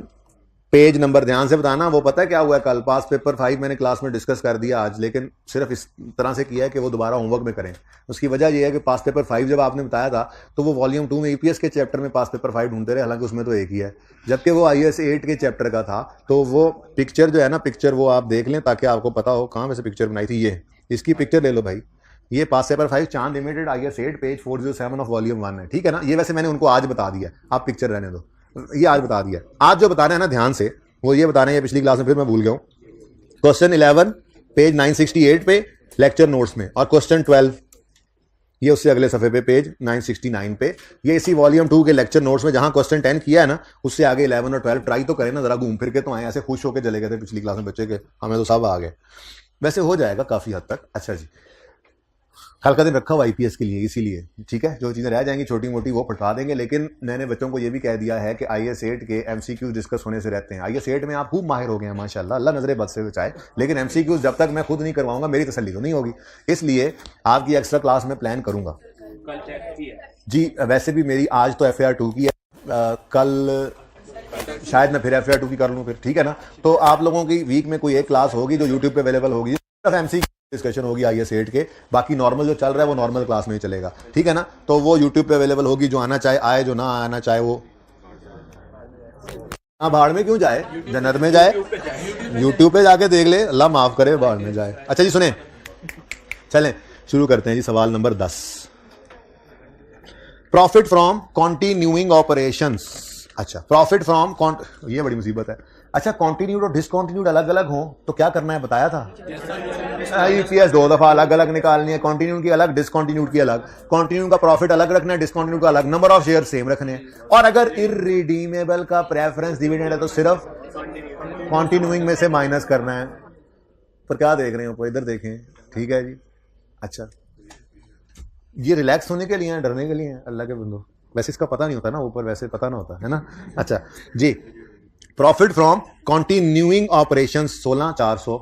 [SPEAKER 1] पेज नंबर ध्यान से बताना। वो पता है क्या हुआ है? कल पास पेपर 5 मैंने क्लास में डिस्कस कर दिया आज, लेकिन सिर्फ इस तरह से किया है कि वो दोबारा होमवर्क में करें। उसकी वजह यह है कि पास पेपर 5 जब आपने बताया था तो वो वॉल्यूम 2 में ईपीएस के चैप्टर में पास पेपर 5 ढूंढते रहे, हालांकि उसमें तो एक ही है। जबकि वो IAS 8 के चैप्टर का था, तो वो पिक्चर जो है ना, पिक्चर वो आप देख लें ताकि आपको पता हो कहाँ वैसे पिक्चर बनाई थी। ये इसकी पिक्चर ले लो भाई, ये पास पेपर 5 चांद limited IAS 8 page 407 of volume 1 है, ठीक है ना। ये वैसे मैंने उनको आज बता दिया, आप पिक्चर रहने दो, ये आज बता दिया। आज जो बता रहे हैं ना ध्यान से, वो ये बता रहे हैं, पिछली क्लास में फिर मैं भूल गया हूँ। क्वेश्चन 11 पेज 968 पे लेक्चर नोट्स में, और क्वेश्चन 12 ये उससे अगले सफे पे पेज 969 पे। ये इसी वॉल्यूम 2 के लेक्चर नोट्स में जहां क्वेश्चन 10 किया है ना, उससे आगे 11 और 12 ट्राई तो करें ना, जरा घूम फिर के तो आए। ऐसे खुश होकर चले गए थे पिछली क्लास में बच्चे के, हमें तो सब आ गए। वैसे हो जाएगा काफी हद तक। अच्छा जी, कल का दिन रखा हुआ IPS के लिए, इसीलिए ठीक है। जो चीज़ें रह जाएंगी छोटी मोटी वो पढ़ा देंगे, लेकिन मैंने बच्चों को ये भी कह दिया है कि IAS 8 के MCQ डिस्कस होने से रहते हैं। IAS 8 में आप खूब माहिर हो गए हैं माशाल्लाह, अल्लाह नजरे बद से बचाए, लेकिन MCQ जब तक मैं खुद नहीं करवाऊंगा मेरी तसल्ली तो नहीं होगी। इसलिए आपकी एक्स्ट्रा क्लास में प्लान करूंगा जी। वैसे भी मेरी आज तो FAR 2 की है, कल शायद मैं फिर FAR 2 की कर लूँ फिर, ठीक है ना। तो आप लोगों की वीक में कोई एक क्लास होगी जो यूट्यूब पे अवेलेबल होगी, MCQ डिस्कशन होगी IAS 8 के। बाकी नॉर्मल जो चल रहा है वो नॉर्मल क्लास में ही चलेगा, ठीक है ना। तो वो यूट्यूब पे अवेलेबल होगी, जो आना चाहे आए, जो ना आना चाहे वो भाड़ में क्यों जाए, जन्नत में जाए। यूट्यूब पे जाके देख ले, अल्लाह माफ करे, भाड़ में जाए। अच्छा जी सुने, चलें शुरू करते हैं जी। सवाल number 10, profit from continuing operations. अच्छा, प्रॉफिट फ्रॉम ये बड़ी मुसीबत है। अच्छा, कॉन्टिन्यूड और डिसकॉन्टिन्यूड अलग अलग हो तो क्या करना है, बताया था। IPS 2 दफा अलग अलग निकालनी है, कॉन्टिन्यूड की अलग, डिसकॉन्टिन्यूड की अलग। कॉन्टिन्यूड का प्रॉफिट अलग रखना है, डिसकॉन्टिन्यूड का अलग, नंबर ऑफ शेयर सेम रखने हैं। और अगर इररिडीमेबल का प्रेफरेंस डिविडेंड है तो सिर्फ कंटिन्यूइंग में से माइनस करना है। पर क्या देख रहे हो, इधर देखें, ठीक है जी। अच्छा, ये रिलैक्स होने के लिए है, डरने के लिए है अल्लाह के बंदो? वैसे इसका पता नहीं होता ना, ऊपर वैसे पता ना होता है ना। अच्छा जी, profit from continuing operation 16,400,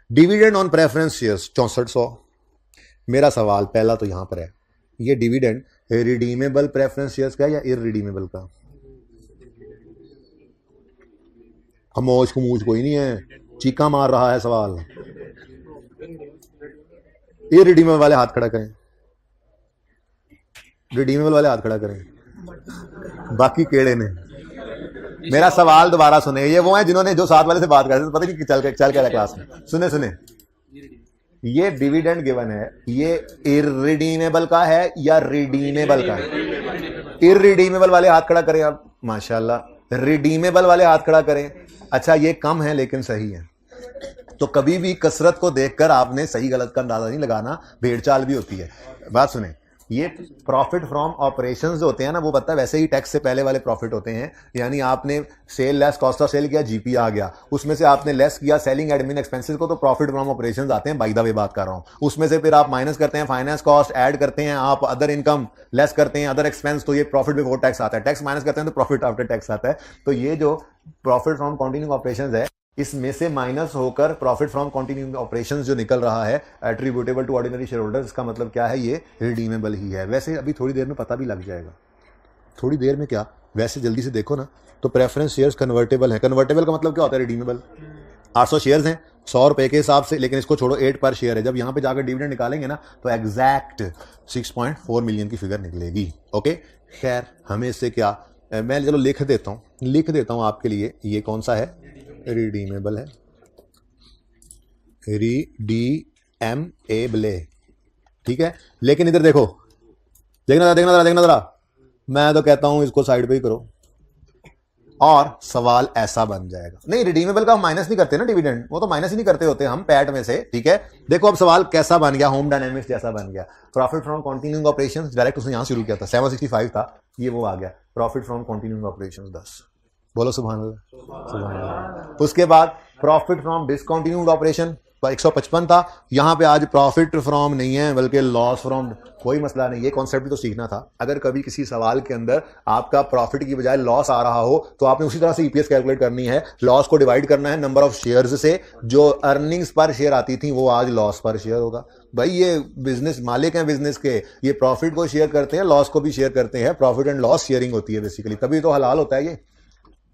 [SPEAKER 1] dividend on preference shares 6400। मेरा सवाल पहला तो यहां पर है, ये डिविडेंड रिडीमेबल प्रेफरेंस शेयर्स का या इररिडीमेबल का? खामोश खमोश कोई नहीं है, चीका मार रहा है सवाल। इररिडीमेबल वाले हाथ खड़ा करें, रिडीमेबल वाले हाथ खड़ा करें, बाकी केड़े ने। मेरा सवाल दोबारा सुने, ये वो हैं जिन्होंने जो साथ वाले से बात करते थे, पता नहीं चल क्या क्लास में। सुने, ये डिविडेंड गिवन है, ये इररिडीमेबल का है या रिडीमेबल का है? इररिडीमेबल वाले हाथ खड़ा करें आप, माशाल्लाह। रिडीमेबल वाले हाथ खड़ा करें। अच्छा, ये कम है लेकिन सही है। तो कभी भी कसरत को देखकर आपने सही गलत का अंदाजा नहीं लगाना, भेड़चाल भी होती है। बात सुने, ये प्रॉफिट फ्रॉम ऑपरेशंस जो होते हैं ना, वो पता है वैसे ही टैक्स से पहले वाले प्रॉफिट होते हैं। यानी आपने sale less cost of sale किया, जीपी आ गया, उसमें से आपने लेस किया सेलिंग एडमिन एक्सपेंसेस को, तो प्रॉफिट फ्रॉम ऑपरेशंस आते हैं। बाय द वे बात कर रहा हूं, उसमें से फिर आप माइनस करते हैं फाइनेंस कॉस्ट, ऐड करते हैं आप अदर इनकम, लेस करते हैं अदर एक्सपेंस, तो ये प्रॉफिट बिफोर टैक्स आता है। टैक्स माइनस करते हैं तो प्रॉफिट आफ्टर टैक्स आता है। तो ये जो प्रॉफिट फ्रॉम कंटिन्यूइंग ऑपरेशंस है, इसमें से माइनस होकर प्रॉफिट फ्रॉम कंटिन्यूइंग ऑपरेशंस जो निकल रहा है attributable to ordinary share holders, इसका मतलब क्या है, ये रिडीमेबल ही है। वैसे अभी थोड़ी देर में पता भी लग जाएगा, थोड़ी देर में क्या, वैसे जल्दी से देखो ना, तो प्रेफरेंस शेयर्स कन्वर्टेबल है। कन्वर्टेबल का मतलब क्या होता है? रिडीमेबल। 800 शेयर्स हैं 100 रुपए के हिसाब से, लेकिन इसको छोड़ो, 8 पर शेयर है। जब यहां पे जाकर डिविडेंड निकालेंगे ना, तो एग्जैक्ट 6.4 मिलियन की फिगर निकलेगी। ओके, खैर हमें इससे क्या, मैं चलो लिख देता हूं आपके लिए। ये कौन सा है? रिडीमेबल है, रिडीएमेबल, ठीक है। लेकिन इधर देखो, देखना जरा, मैं तो कहता हूं इसको साइड पे ही करो और सवाल ऐसा बन जाएगा। नहीं, रिडीमेबल का हम माइनस नहीं करते ना डिविडेंड, वो तो माइनस ही नहीं करते होते हम पैट में से, ठीक है। देखो अब सवाल कैसा बन गया, होम डायनेमिक्स जैसा बन गया। Profit from continuing operations, direct उसने यहां शुरू किया था, 765 था, ये वो आ गया। प्रॉफिट फ्रॉम कंटिन्यूइंग ऑपरेशंस 10, बोलो सुभान अल्लाह। उसके बाद प्रॉफिट फ्रॉम डिसकंटिन्यूड ऑपरेशन 155 था, यहां पे आज प्रॉफिट फ्रॉम नहीं है बल्कि लॉस फ्रॉम। कोई मसला नहीं, ये कॉन्सेप्ट भी तो सीखना था। अगर कभी किसी सवाल के अंदर आपका प्रॉफिट की बजाय लॉस आ रहा हो, तो आपने उसी तरह से ईपीएस कैलकुलेट करनी है। लॉस को डिवाइड करना है नंबर ऑफ शेयर्स से, जो अर्निंग्स पर शेयर आती थी वो आज लॉस पर शेयर होगा। भाई ये बिजनेस मालिक हैं बिजनेस के, ये प्रॉफिट को शेयर करते हैं, लॉस को भी शेयर करते हैं। प्रॉफिट एंड लॉस शेयरिंग होती है बेसिकली, तभी तो हलाल होता है ये,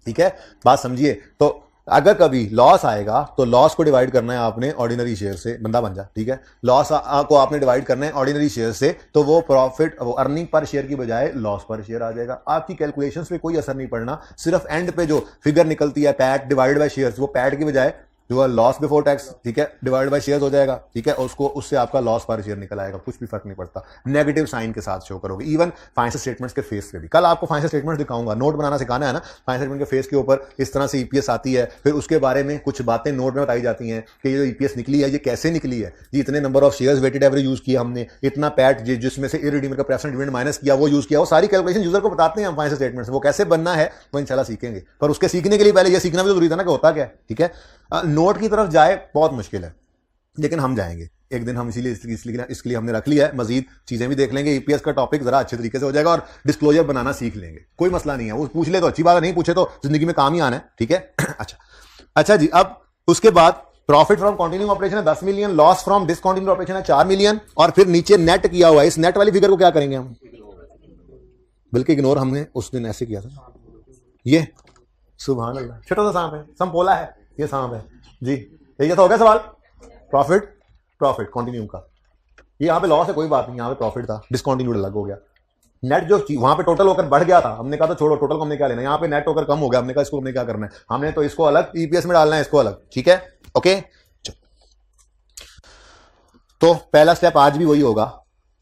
[SPEAKER 1] ठीक है। बात समझिए। तो अगर कभी लॉस आएगा तो लॉस को डिवाइड करना है आपने ऑर्डिनरी शेयर से, बंदा बन जा, ठीक है। लॉस को आपने डिवाइड करना है ऑर्डिनरी शेयर से, तो वो प्रॉफिट, वो अर्निंग पर शेयर की बजाय लॉस पर शेयर आ जाएगा। आपकी कैलकुलेशंस पे कोई असर नहीं पड़ना, सिर्फ एंड पे जो फिगर निकलती है पैट डिवाइड बाय शेयर्स, वो पैट की बजाय जो है लॉस बिफोर टैक्स, ठीक है, डिवाइड बाय शेयर्स हो जाएगा, ठीक है। उसको उससे आपका लॉस पर शेयर निकल आएगा, कुछ भी फर्क नहीं पड़ता। नेगेटिव साइन के साथ शो करोगे, इवन फाइनेंशियल स्टेटमेंट्स के फेस पे भी। कल आपको फाइनेंशियल स्टेटमेंट्स दिखाऊंगा, नोट बनाना सिखाना है ना। फाइनेंशियल स्टेटमेंट के फेस के ऊपर इस तरह से ईपीएस आती है, फिर उसके बारे में कुछ बातें नोट में बताई जाती हैं कि ये जो ईपीएस निकली है ये कैसे निकली है जी। इतने number of shares weighted average use किया हमने, इतना पैट जिसमें से इररिडीमेबल का प्रेफरेंस डिविडेंड माइनस किया वो यूज किया, वो सारी कैलकुलेशन यूजर को बताते हैं हम फाइनेंशियल स्टेटमेंट्स। वो कैसे बनना है वो इंशाल्लाह सीखेंगे, पर उसके सीखने के लिए पहले ये सीखना भी जरूरी था ना कि होता क्या है, ठीक है। नोट की तरफ जाए बहुत मुश्किल है, लेकिन हम जाएंगे एक दिन। हम इसीलिए इसके लिए हमने रख लिया है, मजीद चीजें भी देख लेंगे। ईपीएस का टॉपिक जरा अच्छे तरीके से हो जाएगा और डिस्क्लोजर बनाना सीख लेंगे, कोई मसला नहीं है। वो पूछ ले तो अच्छी बात है, नहीं पूछे तो जिंदगी में काम ही आना है, ठीक है। अच्छा जी, अब उसके बाद प्रॉफिट फ्रॉम कंटिन्यूइंग ऑपरेशन है 10 million, loss from discontinuing operation है 4 मिलियन, और फिर नीचे नेट किया हुआ है। इस नेट वाली फिगर को क्या करेंगे हम, बल्कि इग्नोर हमने उस दिन ऐसे किया था। ये सुभान अल्लाह, छोटा सा सांप है, संपोला है, ये सांप है जी। ये तो हो गया सवाल प्रॉफिट कंटिन्यू का। ये यहाँ पे लॉस है, कोई बात नहीं, यहाँ पे प्रॉफिट था, डिसकंटिन्यूड अलग हो गया। नेट जो वहां पे टोटल होकर बढ़ गया था, हमने कहा तो छोड़ो, टोटल को हमने क्या लेना, यहाँ पे नेट होकर कम हो गया, हमने कहा इसको हमने क्या करना है, हमने तो इसको अलग ईपीएस में डालना है, इसको अलग, ठीक है, ओके। तो पहला स्टेप आज भी वही होगा,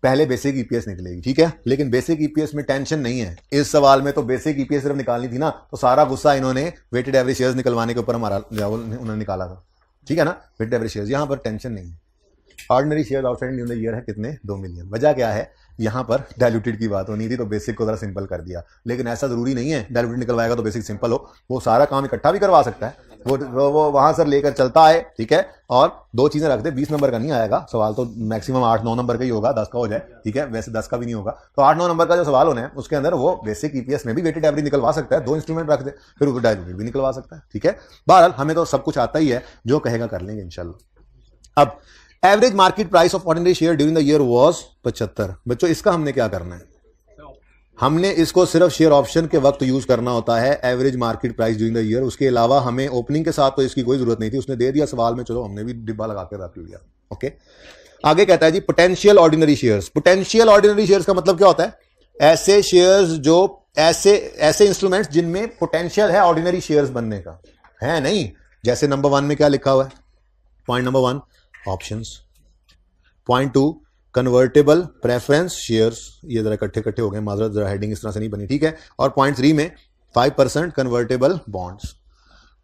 [SPEAKER 1] पहले बेसिक ईपीएस निकलेगी, ठीक है। लेकिन बेसिक ईपीएस में टेंशन नहीं है इस सवाल में। तो बेसिक ईपीएस सिर्फ निकालनी थी ना, तो सारा गुस्सा इन्होंने वेटेड एवरेज शेयर्स निकलवाने के ऊपर हमारा उन्होंने निकाला था, ठीक है ना। वेटेड एवरेज शेयर्स, यहां पर टेंशन नहीं है। Ordinary share outstanding during the year है कितने 2 मिलियन। वजह क्या है, यहाँ पर डायल्यूटेड की बात होनी थी तो बेसिक को जरा सिंपल कर दिया, लेकिन ऐसा जरूरी नहीं है डायल्यूटेड निकलवाएगा तो बेसिक सिंपल हो, वो सारा काम इकट्ठा भी करवा सकता है, वो वहां से लेकर चलता है, ठीक है। और दो चीजें रख दे, 20 नंबर का नहीं आएगा सवाल, तो मैक्सिमम 8-9 नंबर का ही होगा, 10 का हो जाए, ठीक है। वैसे 10 का भी नहीं होगा, तो 8-9 नंबर का जो सवाल होना है उसके अंदर वो बेसिक ईपीएस में भी वेटेड एवरेज निकलवा सकता है, 2 इंस्ट्रूमेंट रख दे, फिर वो डायल्यूटेड भी निकलवा सकता है, ठीक है। बहरहाल हमें तो सब कुछ आता ही है, जो कहेगा कर लेंगे इंशाल्लाह। अब average market price of ordinary share during the year was 75। बच्चों इसका हमने क्या करना है, हमने इसको सिर्फ शेयर ऑप्शन के वक्त यूज करना होता है, average market price during the year. उसके अलावा हमें ओपनिंग के साथ तो इसकी कोई जरूरत नहीं थी, उसने दे दिया सवाल में, चलो हमने भी डिब्बा लगा के रख लिया। ओके, आगे कहता है जी potential ordinary shares. Potential ordinary shares का मतलब क्या होता है, ऐसे शेयर्स जो ऐसे इंस्ट्रूमेंट्स जिनमें पोटेंशियल है ऑर्डिनरी शेयर्स बनने का, है नहीं। जैसे नंबर 1 में क्या लिखा हुआ है, point number 1 options, point 2 convertible preference shares, ये जरा इकट्ठे हो गए, माजरत जरा हेडिंग इस तरह से नहीं बनी, ठीक है। और पॉइंट 3 में 5% कन्वर्टेबल बॉन्ड्स,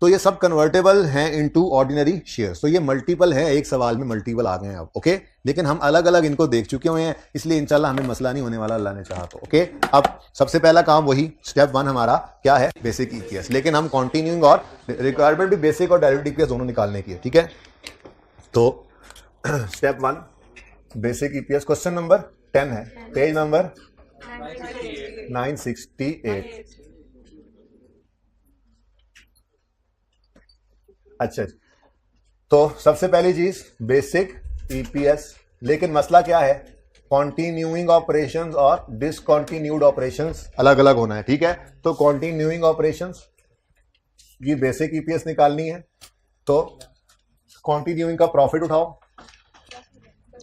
[SPEAKER 1] तो ये सब कन्वर्टेबल हैं इनटू ऑर्डिनरी शेयर्स। तो ये मल्टीपल है, एक सवाल में मल्टीपल आ गए हैं अब, ओके। लेकिन हम अलग अलग इनको देख चुके हुए हैं, इसलिए इंशाल्लाह हमें मसला नहीं होने वाला, अल्लाह ने चाहा तो, ओके। अब सबसे पहला काम वही स्टेप 1 हमारा क्या है, बेसिक ईपीएस, लेकिन हम कंटिन्यूइंग और रिक्वायरमेंट भी बेसिक और डायरेक्ट ईपीएस दोनों निकालने की है, ठीक है। तो step 1 basic EPS, question number 10 है, पेज नंबर 968। अच्छा, तो सबसे पहली चीज बेसिक ईपीएस, लेकिन मसला क्या है, कॉन्टिन्यूइंग ऑपरेशंस और डिसकॉन्टिन्यूड ऑपरेशंस अलग अलग होना है, ठीक है। तो कॉन्टिन्यूइंग ऑपरेशंस ये बेसिक ईपीएस निकालनी है, तो कॉन्टिन्यूइंग का प्रॉफिट उठाओ,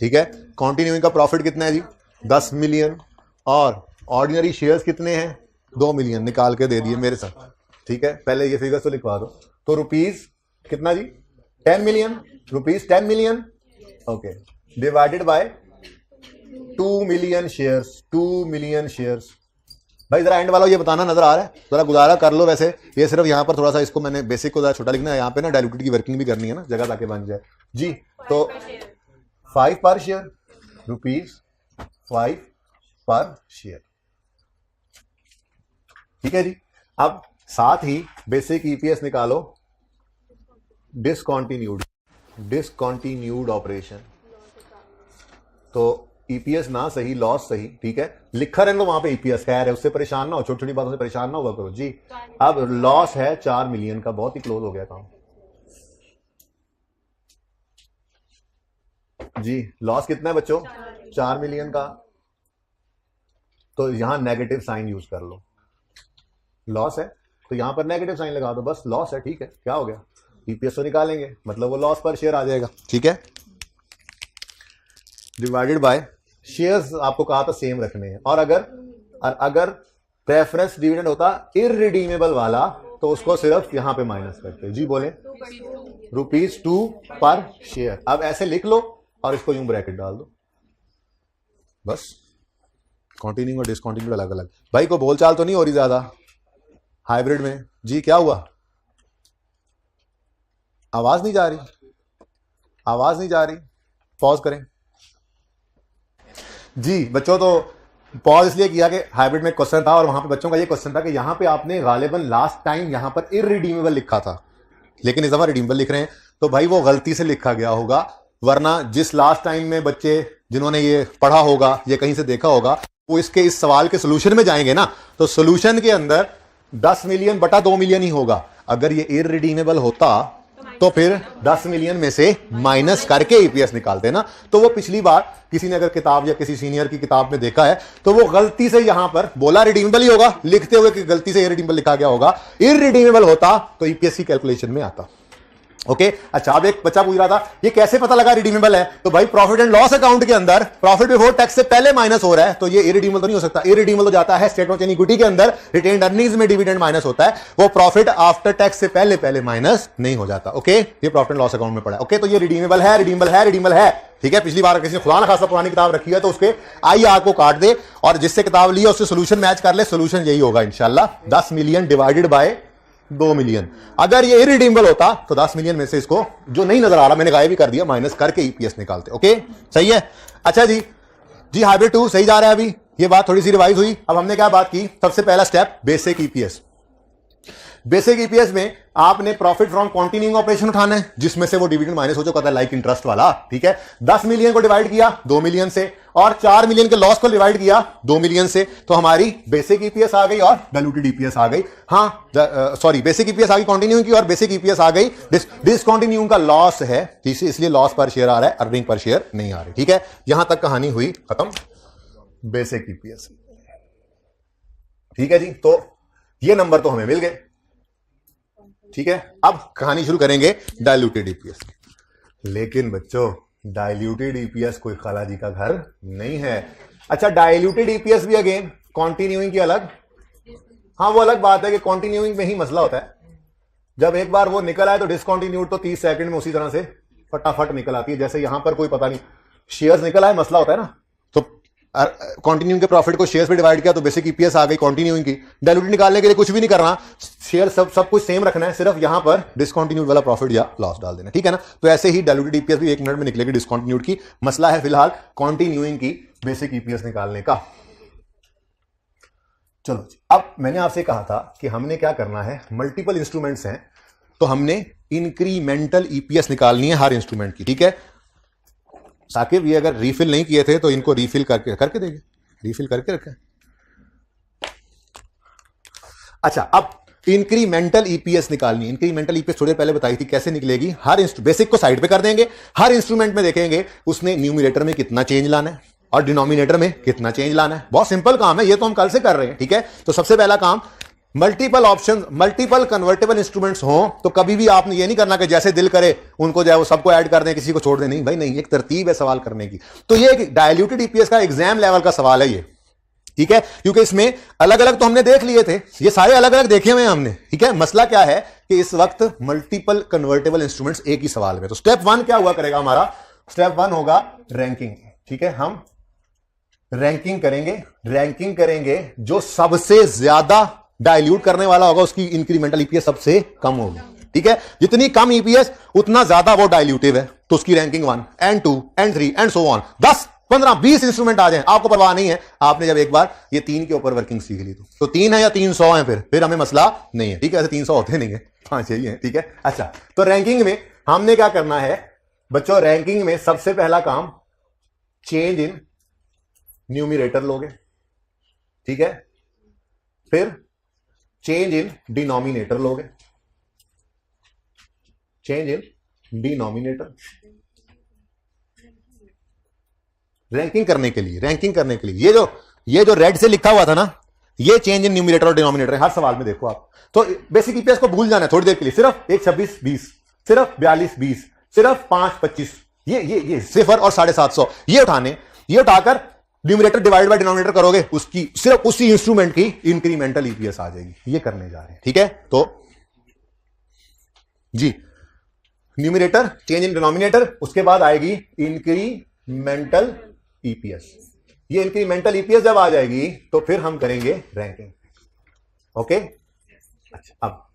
[SPEAKER 1] ठीक है। कॉन्टिन्यूइंग का प्रॉफिट कितना है जी 10 मिलियन, और ऑर्डिनरी शेयर्स कितने हैं 2 मिलियन, निकाल के दे दिए मेरे साथ, ठीक है। पहले ये फिगर तो लिखवा दो, तो रुपीज कितना जी 10 million, rupees 10 million, okay, divided by 2 million shares, 2 million shares. भाई जरा एंड वाला ये बताना नजर आ रहा है, जरा गुजारा कर लो। वैसे ये सिर्फ यहाँ पर थोड़ा सा इसको मैंने बेसिक को जरा छोटा लिखना है, यहाँ पे ना डायल्यूटेड की वर्किंग भी करनी है ना, जगह ताकि बन जाए जी। तो 5 पर शेयर, रुपीज 5 पर शेयर, ठीक है जी। अब साथ ही बेसिक ईपीएस निकालो डिसकॉन्टिन्यूड ऑपरेशन, तो ईपीएस ना सही लॉस सही, ठीक है। लिखा रहने वहां पे ईपीएस खैर है, उससे परेशान ना हो, छोटी छोटी बातों से परेशान ना हुआ करो जी। अब लॉस है 4 मिलियन का, बहुत ही क्लोज हो गया काम जी। लॉस कितना है बच्चों 4 मिलियन का, तो यहां नेगेटिव साइन यूज कर लो, लॉस है तो यहां पर नेगेटिव साइन लगा दो, बस लॉस है, ठीक है। क्या हो गया, ईपीएस तो निकालेंगे, मतलब वो लॉस पर शेयर आ जाएगा, ठीक है। डिवाइडेड बाय शेयर्स आपको कहा था सेम रखने हैं, और अगर प्रेफरेंस डिविडेंड होता इररिडीमेबल वाला तो उसको सिर्फ यहां पे माइनस करते जी, बोले रुपीज 2 पर शेयर। अब ऐसे लिख लो और इसको यूं ब्रैकेट डाल दो, बस। कॉन्टिन्यूइंग और डिसकॉन्टिन्यूइंग अलग अलग। भाई को बोलचाल तो नहीं हो रही ज्यादा हाइब्रिड में जी, क्या हुआ, आवाज नहीं जा रही, आवाज नहीं जा रही, पॉज करें जी बच्चों। तो पॉज इसलिए किया कि हाइब्रिड में क्वेश्चन था और वहां पे बच्चों का ये क्वेश्चन था कि यहां पे आपने गालिबन लास्ट टाइम यहां पर इररिडीमेबल लिखा था, लेकिन इस दफा रिडीमेबल लिख रहे हैं, तो भाई वो गलती से लिखा गया होगा, वरना जिस लास्ट टाइम में बच्चे जिन्होंने ये पढ़ा होगा, ये कहीं से देखा होगा, वो इसके इस सवाल के सोल्यूशन में जाएंगे ना, तो सोल्यूशन के अंदर 10 मिलियन बटा 2 मिलियन ही होगा। अगर ये इररिडीमेबल होता तो फिर 10 मिलियन में से माइनस करके ईपीएस निकालते ना। तो वो पिछली बार किसी ने अगर किताब या किसी सीनियर की किताब में देखा है, तो वो गलती से यहां पर बोला रिडीमेबल ही होगा, लिखते हुए कि गलती से इररिडीमेबल लिखा गया होगा, इररिडीमेबल होता तो ईपीएस की कैलकुलेशन में आता, ओके। अच्छा, अब एक बच्चा पूछ रहा था ये कैसे पता लगा रिडीमेबल है, तो भाई प्रॉफिट एंड लॉस अकाउंट के अंदर प्रॉफिट बिफोर टैक्स से पहले माइनस हो रहा है, तो ये इररिडीमेबल तो नहीं हो सकता। इररिडीमेबल तो जाता है स्टेटमेंट ऑफ इक्विटी के अंदर, रिटेन्ड अर्निंग्स में डिविडेंड माइनस होता है, वो प्रॉफिट आफ्टर टैक्स से पहले माइनस नहीं हो जाता, ओके। ये प्रॉफिट एंड लॉस अकाउंट में पड़ा है, ओके। तो ये रिडीमेबल है, रिडीमेबल है, ठीक है। पिछली बार किसी ने खुदा ना खासा पुरानी किताब रखी है तो उसके IR को काट दे और जिससे किताब ली है उससे सोल्यूशन मैच कर ले, सोल्यूशन यही होगा इंशाल्लाह। 10 मिलियन डिवाइडेड बाय 2 मिलियन। अगर ये इरिडीमेबल होता तो 10 मिलियन में से इसको जो नहीं नजर आ रहा मैंने गायब भी कर दिया, माइनस करके ईपीएस निकालते। ओके सही है। अच्छा जी, हाइब्रिड 2 सही जा रहा है। अभी ये बात थोड़ी सी रिवाइज हुई। अब हमने क्या बात की, सबसे पहला step basic EPS. Basic EPS में आपने प्रॉफिट फ्रॉम कंटिन्यूइंग ऑपरेशन उठाना है, जिसमें से वो डिविडेंड माइनस हो चुका था, लाइक इंटरेस्ट वाला। ठीक है, 10 मिलियन को डिवाइड किया 2 मिलियन से और 4 मिलियन के लॉस को डिवाइड किया 2 मिलियन से, तो हमारी बेसिक ईपीएस आ गई और डाइल्यूटेड ईपीएस आ गई। हाँ सॉरी, बेसिक ईपीएस आ गई कंटिन्यूइंग की और बेसिक ईपीएस आ गई डिसकंटिन्यूइंग का लॉस है, इसलिए लॉस पर शेयर आ रहा है, अर्निंग पर शेयर नहीं आ रही। ठीक है, यहां तक कहानी हुई खत्म बेसिक ईपीएस। ठीक है जी, तो ये नंबर तो हमें मिल गए। ठीक है, अब कहानी शुरू करेंगे डाइल्यूटेड ईपीएस। लेकिन बच्चों डाइल्यूटेड ईपीएस कोई खाला जी का घर नहीं है। अच्छा, डाइल्यूटेड ईपीएस भी अगेन कंटिन्यूइंग की अलग, हाँ वो अलग बात है कि कंटिन्यूइंग में ही मसला होता है। जब एक बार वो निकल आए तो डिसकंटिन्यूड तो 30 सेकंड में उसी तरह से फटाफट निकल आती है। जैसे यहां पर कोई पता नहीं शेयर्स निकल आए, मसला होता है ना, तो कंटिन्यूइंग के प्रॉफिट को शेयर्स पे डिवाइड किया तो बेसिक ईपीएस आ गई कंटिन्यूइंग की। डाइल्यूटेड निकालने के लिए कुछ भी नहीं करना, शेयर सब कुछ सेम रखना है, सिर्फ यहां पर डिसकंटिन्यूड वाला प्रॉफिट या लॉस डाल देना। ठीक है ना, तो ऐसे ही डाइल्यूटेड ईपीएस भी 1 मिनट में निकलेगी डिसकंटिन्यूड की। मसला है फिलहाल कंटिन्यूइंग की बेसिक ईपीएस निकालने का। चलो जी, अब मैंने आपसे कहा था कि हमने क्या करना है, मल्टीपल इंस्ट्रूमेंट्स हैं तो हमने इंक्रीमेंटल ईपीएस निकालनी है हर इंस्ट्रूमेंट की। ठीक है, साकिब ये अगर रीफिल नहीं किए थे तो इनको रीफिल करके देंगे, रीफिल करके रखें। अच्छा, अब इंक्रीमेंटल ईपीएस निकालनी। इंक्रीमेंटल ईपीएस थोड़ी देर पहले बताई थी कैसे निकलेगी। हर बेसिक को साइड पे कर देंगे, हर इंस्ट्रूमेंट में देखेंगे उसने न्यूमरेटर में कितना चेंज लाना है और डिनोमिनेटर में कितना चेंज लाना है। बहुत सिंपल काम है, ये तो हम कल से कर रहे हैं। ठीक है, तो सबसे पहला काम, multiple option, multiple convertible instruments हो तो कभी भी आपने ये नहीं करना कि जैसे दिल करे उनको जो है वो सबको ऐड कर दें, किसी को छोड़ दें। नहीं भाई नहीं, एक तरतीब है सवाल करने की। तो ये डाइल्यूटेड ईपीएस का एग्जाम लेवल का सवाल है ये। ठीक है, क्योंकि इसमें अलग अलग तो हमने देख लिए थे, ये सारे अलग अलग देखे हुए हैं हमने। ठीक है, मसला क्या है कि इस वक्त मल्टीपल कन्वर्टेबल इंस्ट्रूमेंट्स एक ही सवाल में। तो स्टेप 1 क्या हुआ करेगा हमारा, स्टेप 1 होगा रैंकिंग। ठीक है, हम रैंकिंग करेंगे जो सबसे ज्यादा डाइल्यूट करने वाला होगा उसकी इंक्रीमेंटल ईपीएस सबसे कम होगी। ठीक है, जितनी कम ईपीएस उतना ज्यादा वो डाइल्यूटिव है, तो उसकी ranking 1 and 2 and 3 and so on. 10 15 20 instrument आ जाए, आपको परवाह नहीं है। आपने जब एक बार ये 3 के ऊपर वर्किंग सीख ली तो 3 है या 300 है, फिर हमें मसला नहीं है। ठीक है, ऐसे 300 होते नहीं है, 5 ही है। ठीक है, अच्छा, तो रैंकिंग में हमने क्या करना है बच्चों, रैंकिंग में सबसे पहला काम चेंज इन न्यूमरेटर लोगे। ठीक है, फिर चेंज इन डिनोमिनेटर लोगे, चेंज इन डिनोमिनेटर। रैंकिंग करने के लिए ये जो रेड से लिखा हुआ था ना, ये चेंज इन न्यूमरेटर और डिनोमिनेटर है हर सवाल में। देखो आप तो बेसिक ईपीएस को भूल जाना है थोड़ी देर के लिए, सिर्फ 1 26 20, सिर्फ 42 20, सिर्फ 5 25, ये 0 और 750 ये उठाने, ये उठाकर न्यूमरेटर डिवाइड बाय डिनोमिनेटर करोगे, उसकी सिर्फ उसी इंस्ट्रूमेंट की इंक्रीमेंटल ईपीएस आ जाएगी। ये करने जा रहे हैं। ठीक है, तो जी न्यूमरेटर चेंज इन डिनोमिनेटर, उसके बाद आएगी इंक्रीमेंटल ईपीएस। ये इंक्रीमेंटल ईपीएस जब आ जाएगी तो फिर हम करेंगे रैंकिंग। ओके, अच्छा, अब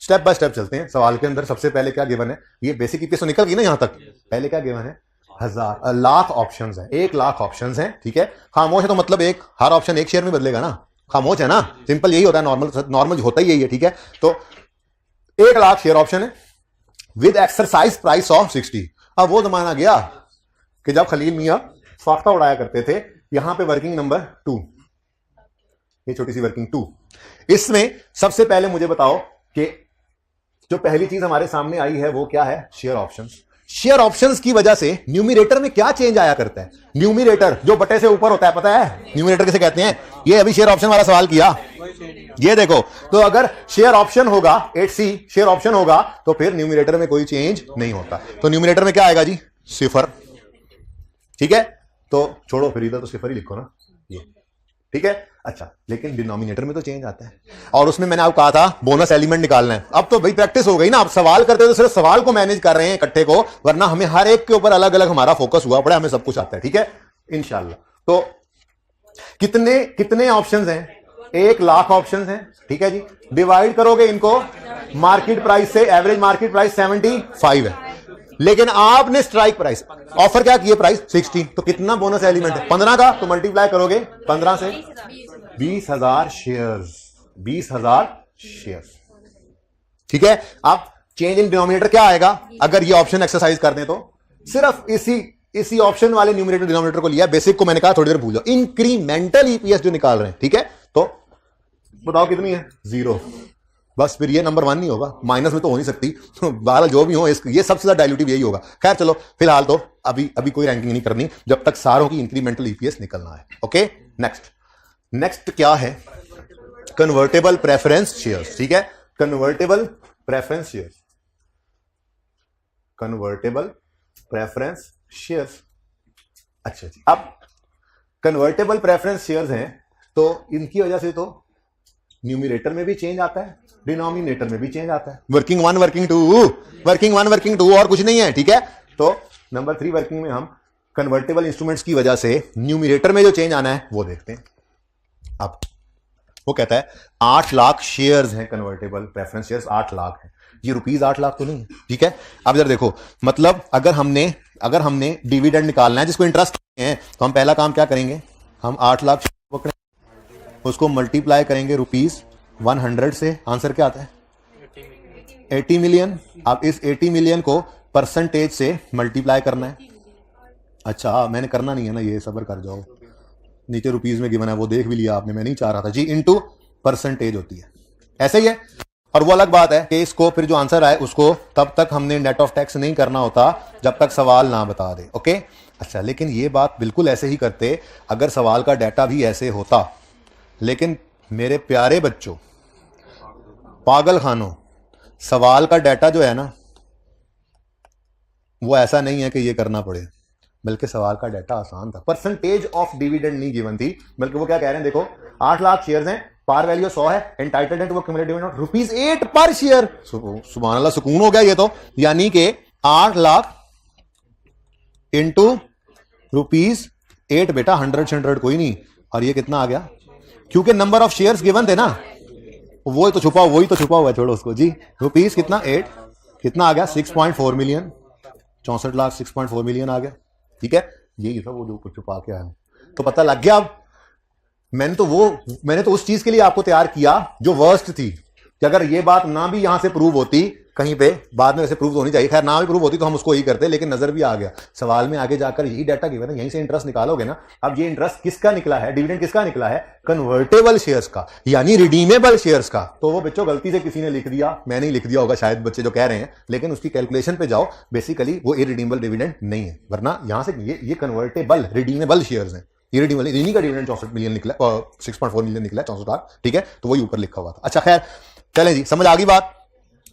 [SPEAKER 1] स्टेप बाय स्टेप चलते हैं। सवाल के अंदर सबसे पहले क्या गिवन है, ये बेसिक ईपीएस तो निकल गई ना यहां तक। पहले क्या गिवन है, 1000 लाख ऑप्शंस हैं, 1 लाख ऑप्शंस हैं। ठीक है, खामोश है तो मतलब हर ऑप्शन एक शेयर में बदलेगा ना, खामोश है ना, सिंपल यही होता है, नॉर्मल होता ही यही है। ठीक है, तो 1 लाख शेयर ऑप्शन है विद एक्सरसाइज प्राइस ऑफ 60। अब वो जमाना गया कि जब खलील मियां फाख्ता उड़ाया करते थे। यहां पे वर्किंग नंबर 2, ये छोटी सी वर्किंग 2। इसमें सबसे पहले मुझे बताओ कि जो पहली चीज हमारे सामने आई है वो क्या है, शेयर ऑप्शंस। शेयर ऑप्शंस की वजह से न्यूमरेटर में क्या चेंज आया करता है, न्यूमरेटर जो बटे से ऊपर होता है, पता है न्यूमरेटर किसे कहते हैं। ये अभी शेयर ऑप्शन वाला सवाल किया, ये देखो, तो अगर शेयर ऑप्शन होगा 8C शेयर ऑप्शन होगा तो फिर न्यूमरेटर में कोई चेंज नहीं होता। तो न्यूमरेटर में क्या आएगा जी, 0। ठीक है, तो छोड़ो फिर इधर तो 0 ही लिखो ना ये। ठीक है, अच्छा, लेकिन डिनोमिनेटर में तो चेंज आता है और उसमें मैंने आपको कहा था बोनस एलिमेंट निकालना है। अब तो भाई प्रैक्टिस हो गई ना, अब सवाल करते तो सिर्फ सवाल को मैनेज कर रहे हैं इकट्ठे को, वरना हमें हर एक के ऊपर अलग अलग हमारा फोकस हुआ पड़ा, हमें सब कुछ आता है। ठीक है, इंशाल्लाह। तो कितने ऑप्शंस हैं, 1 लाख ऑप्शन हैं, ठीक है जी। डिवाइड करोगे इनको मार्केट प्राइस से, एवरेज मार्केट प्राइस 75 है, लेकिन आपने स्ट्राइक प्राइस ऑफर क्या किए, प्राइस 60, तो कितना बोनस एलिमेंट है 15 का, तो मल्टीप्लाई करोगे 15 से 20,000 शेयर्स, 20,000 शेयर्स, ठीक है। अब चेंज इन डिनोमिनेटर क्या आएगा, अगर ये ऑप्शन एक्सरसाइज कर दें तो सिर्फ इसी ऑप्शन वाले न्यूमरेटर डिनोमिनेटर को लिया, बेसिक को मैंने कहा थोड़ी देर भूलो, इंक्रीमेंटल ईपीएस जो निकाल रहे हैं, ठीक है। तो बताओ कितनी है, 0, बस फिर ये नंबर 1 नहीं होगा, माइनस में तो हो नहीं सकती, बहरहाल जो भी हो ये सबसे ज्यादा डायल्यूटिव यही होगा। खैर चलो, फिलहाल तो अभी कोई रैंकिंग नहीं करनी जब तक सारों की इंक्रीमेंटल ईपीएस निकलना है। ओके, नेक्स्ट क्या है, कन्वर्टेबल प्रेफरेंस शेयर्स, ठीक है। Convertible preference shares, convertible preference shares, अच्छा जी। अब कन्वर्टेबल प्रेफरेंस शेयर्स हैं तो इनकी वजह से तो न्यूमरेटर में भी चेंज आता है, डिनोमिनेटर में भी चेंज आता है, वर्किंग 1 वर्किंग 2 और कुछ नहीं है, ठीक है। तो नंबर 3 वर्किंग में हम कन्वर्टेबल इंस्ट्रूमेंट्स की वजह से न्यूमरेटर में जो चेंज आना है वो देखते हैं। अब वो कहता है 8 लाख शेयर्स हैं कन्वर्टेबल प्रेफरेंस शेयर्स, 8 लाख है, ये रुपीज 8 लाख तो नहीं है, ठीक है। अब जरा देखो, मतलब अगर हमने डिविडेंड निकालना है जिसको इंटरेस्ट है, तो हम पहला काम क्या करेंगे, हम 8 लाख पकड़े, उसको मल्टीप्लाई करेंगे रुपीज 100 से, आंसर क्या आता है 80 मिलियन। अब इस 80 मिलियन को परसेंटेज से मल्टीप्लाई करना है। अच्छा मैंने करना नहीं है ना, ये सब्र कर जाओ, नीचे रुपीज में गिवन है वो देख भी लिया आपने, मैं नहीं चाह रहा था जी, इनटू परसेंटेज होती है, ऐसे ही है। और वो अलग बात है कि इसको फिर जो आंसर आए उसको तब तक हमने नेट ऑफ टैक्स नहीं करना होता जब तक सवाल ना बता दे। ओके, अच्छा, लेकिन ये बात बिल्कुल ऐसे ही करते अगर सवाल का डाटा भी ऐसे होता। लेकिन मेरे प्यारे बच्चों, पागल खानों, सवाल का डाटा जो है ना वो ऐसा नहीं है कि ये करना पड़े, बल्कि सवाल का डाटा आसान था। परसेंटेज ऑफ डिविडेंड नहीं गिवन थी, बल्कि वो क्या कह रहे हैं, देखो 8 लाख शेयर्स हैं, पार वैल्यू 100 है, एंटाइटल्ड है टू क्यूमुलेटिव डिविडेंड रुपीज 8 पर शेयर। सुभान अल्लाह, सुकून हो गया ये तो, यानी कि 8 लाख इंटू रुपीज 8, बेटा 100 कोई नहीं, और ये कितना आ गया, क्योंकि नंबर ऑफ शेयर्स गिवन थे ना, वही तो छुपा हुआ है, छोड़ो उसको जी। रुपीज कितना 8, कितना आ गया 6.4 मिलियन, 64 लाख 6.4 मिलियन आ गया, ठीक है। यही था वो जो कुछ छुपा के आया, तो पता लग गया। अब मैंने तो उस चीज के लिए आपको तैयार किया जो वर्स्ट थी, कि अगर ये बात ना भी यहां से प्रूव होती कहीं पे, बाद में वैसे प्रूव होनी चाहिए, खैर ना भी प्रूव होती तो हम उसको ही करते, लेकिन नजर भी आ गया सवाल में, आगे जाकर यही डाटा गिवन है, यहीं से इंटरेस्ट निकालोगे ना। अब ये इंटरेस्ट किसका निकला है, डिविडेंड किसका निकला है, कन्वर्टेबल शेयर्स का, यानी रिडीमेबल शेयर्स का। तो वो बच्चों गलती से किसी ने लिख दिया, मैंने ही लिख दिया होगा शायद, बच्चे जो कह रहे हैं, लेकिन उसकी कैलकुलेशन पे जाओ, बेसिकली वो इरिडीमेबल डिविडेंड नहीं है, वरना यहां से ये कन्वर्टेबल रिडीमेबल शेयर्स हैं। इरिडीमेबल, इन्हीं का डिविडेंड 64 मिलियन निकला, 6.4 मिलियन निकला, 64 लाख, ठीक है। तो वही ऊपर लिखा हुआ था। अच्छा खैर चलें जी, समझ आ गई बात।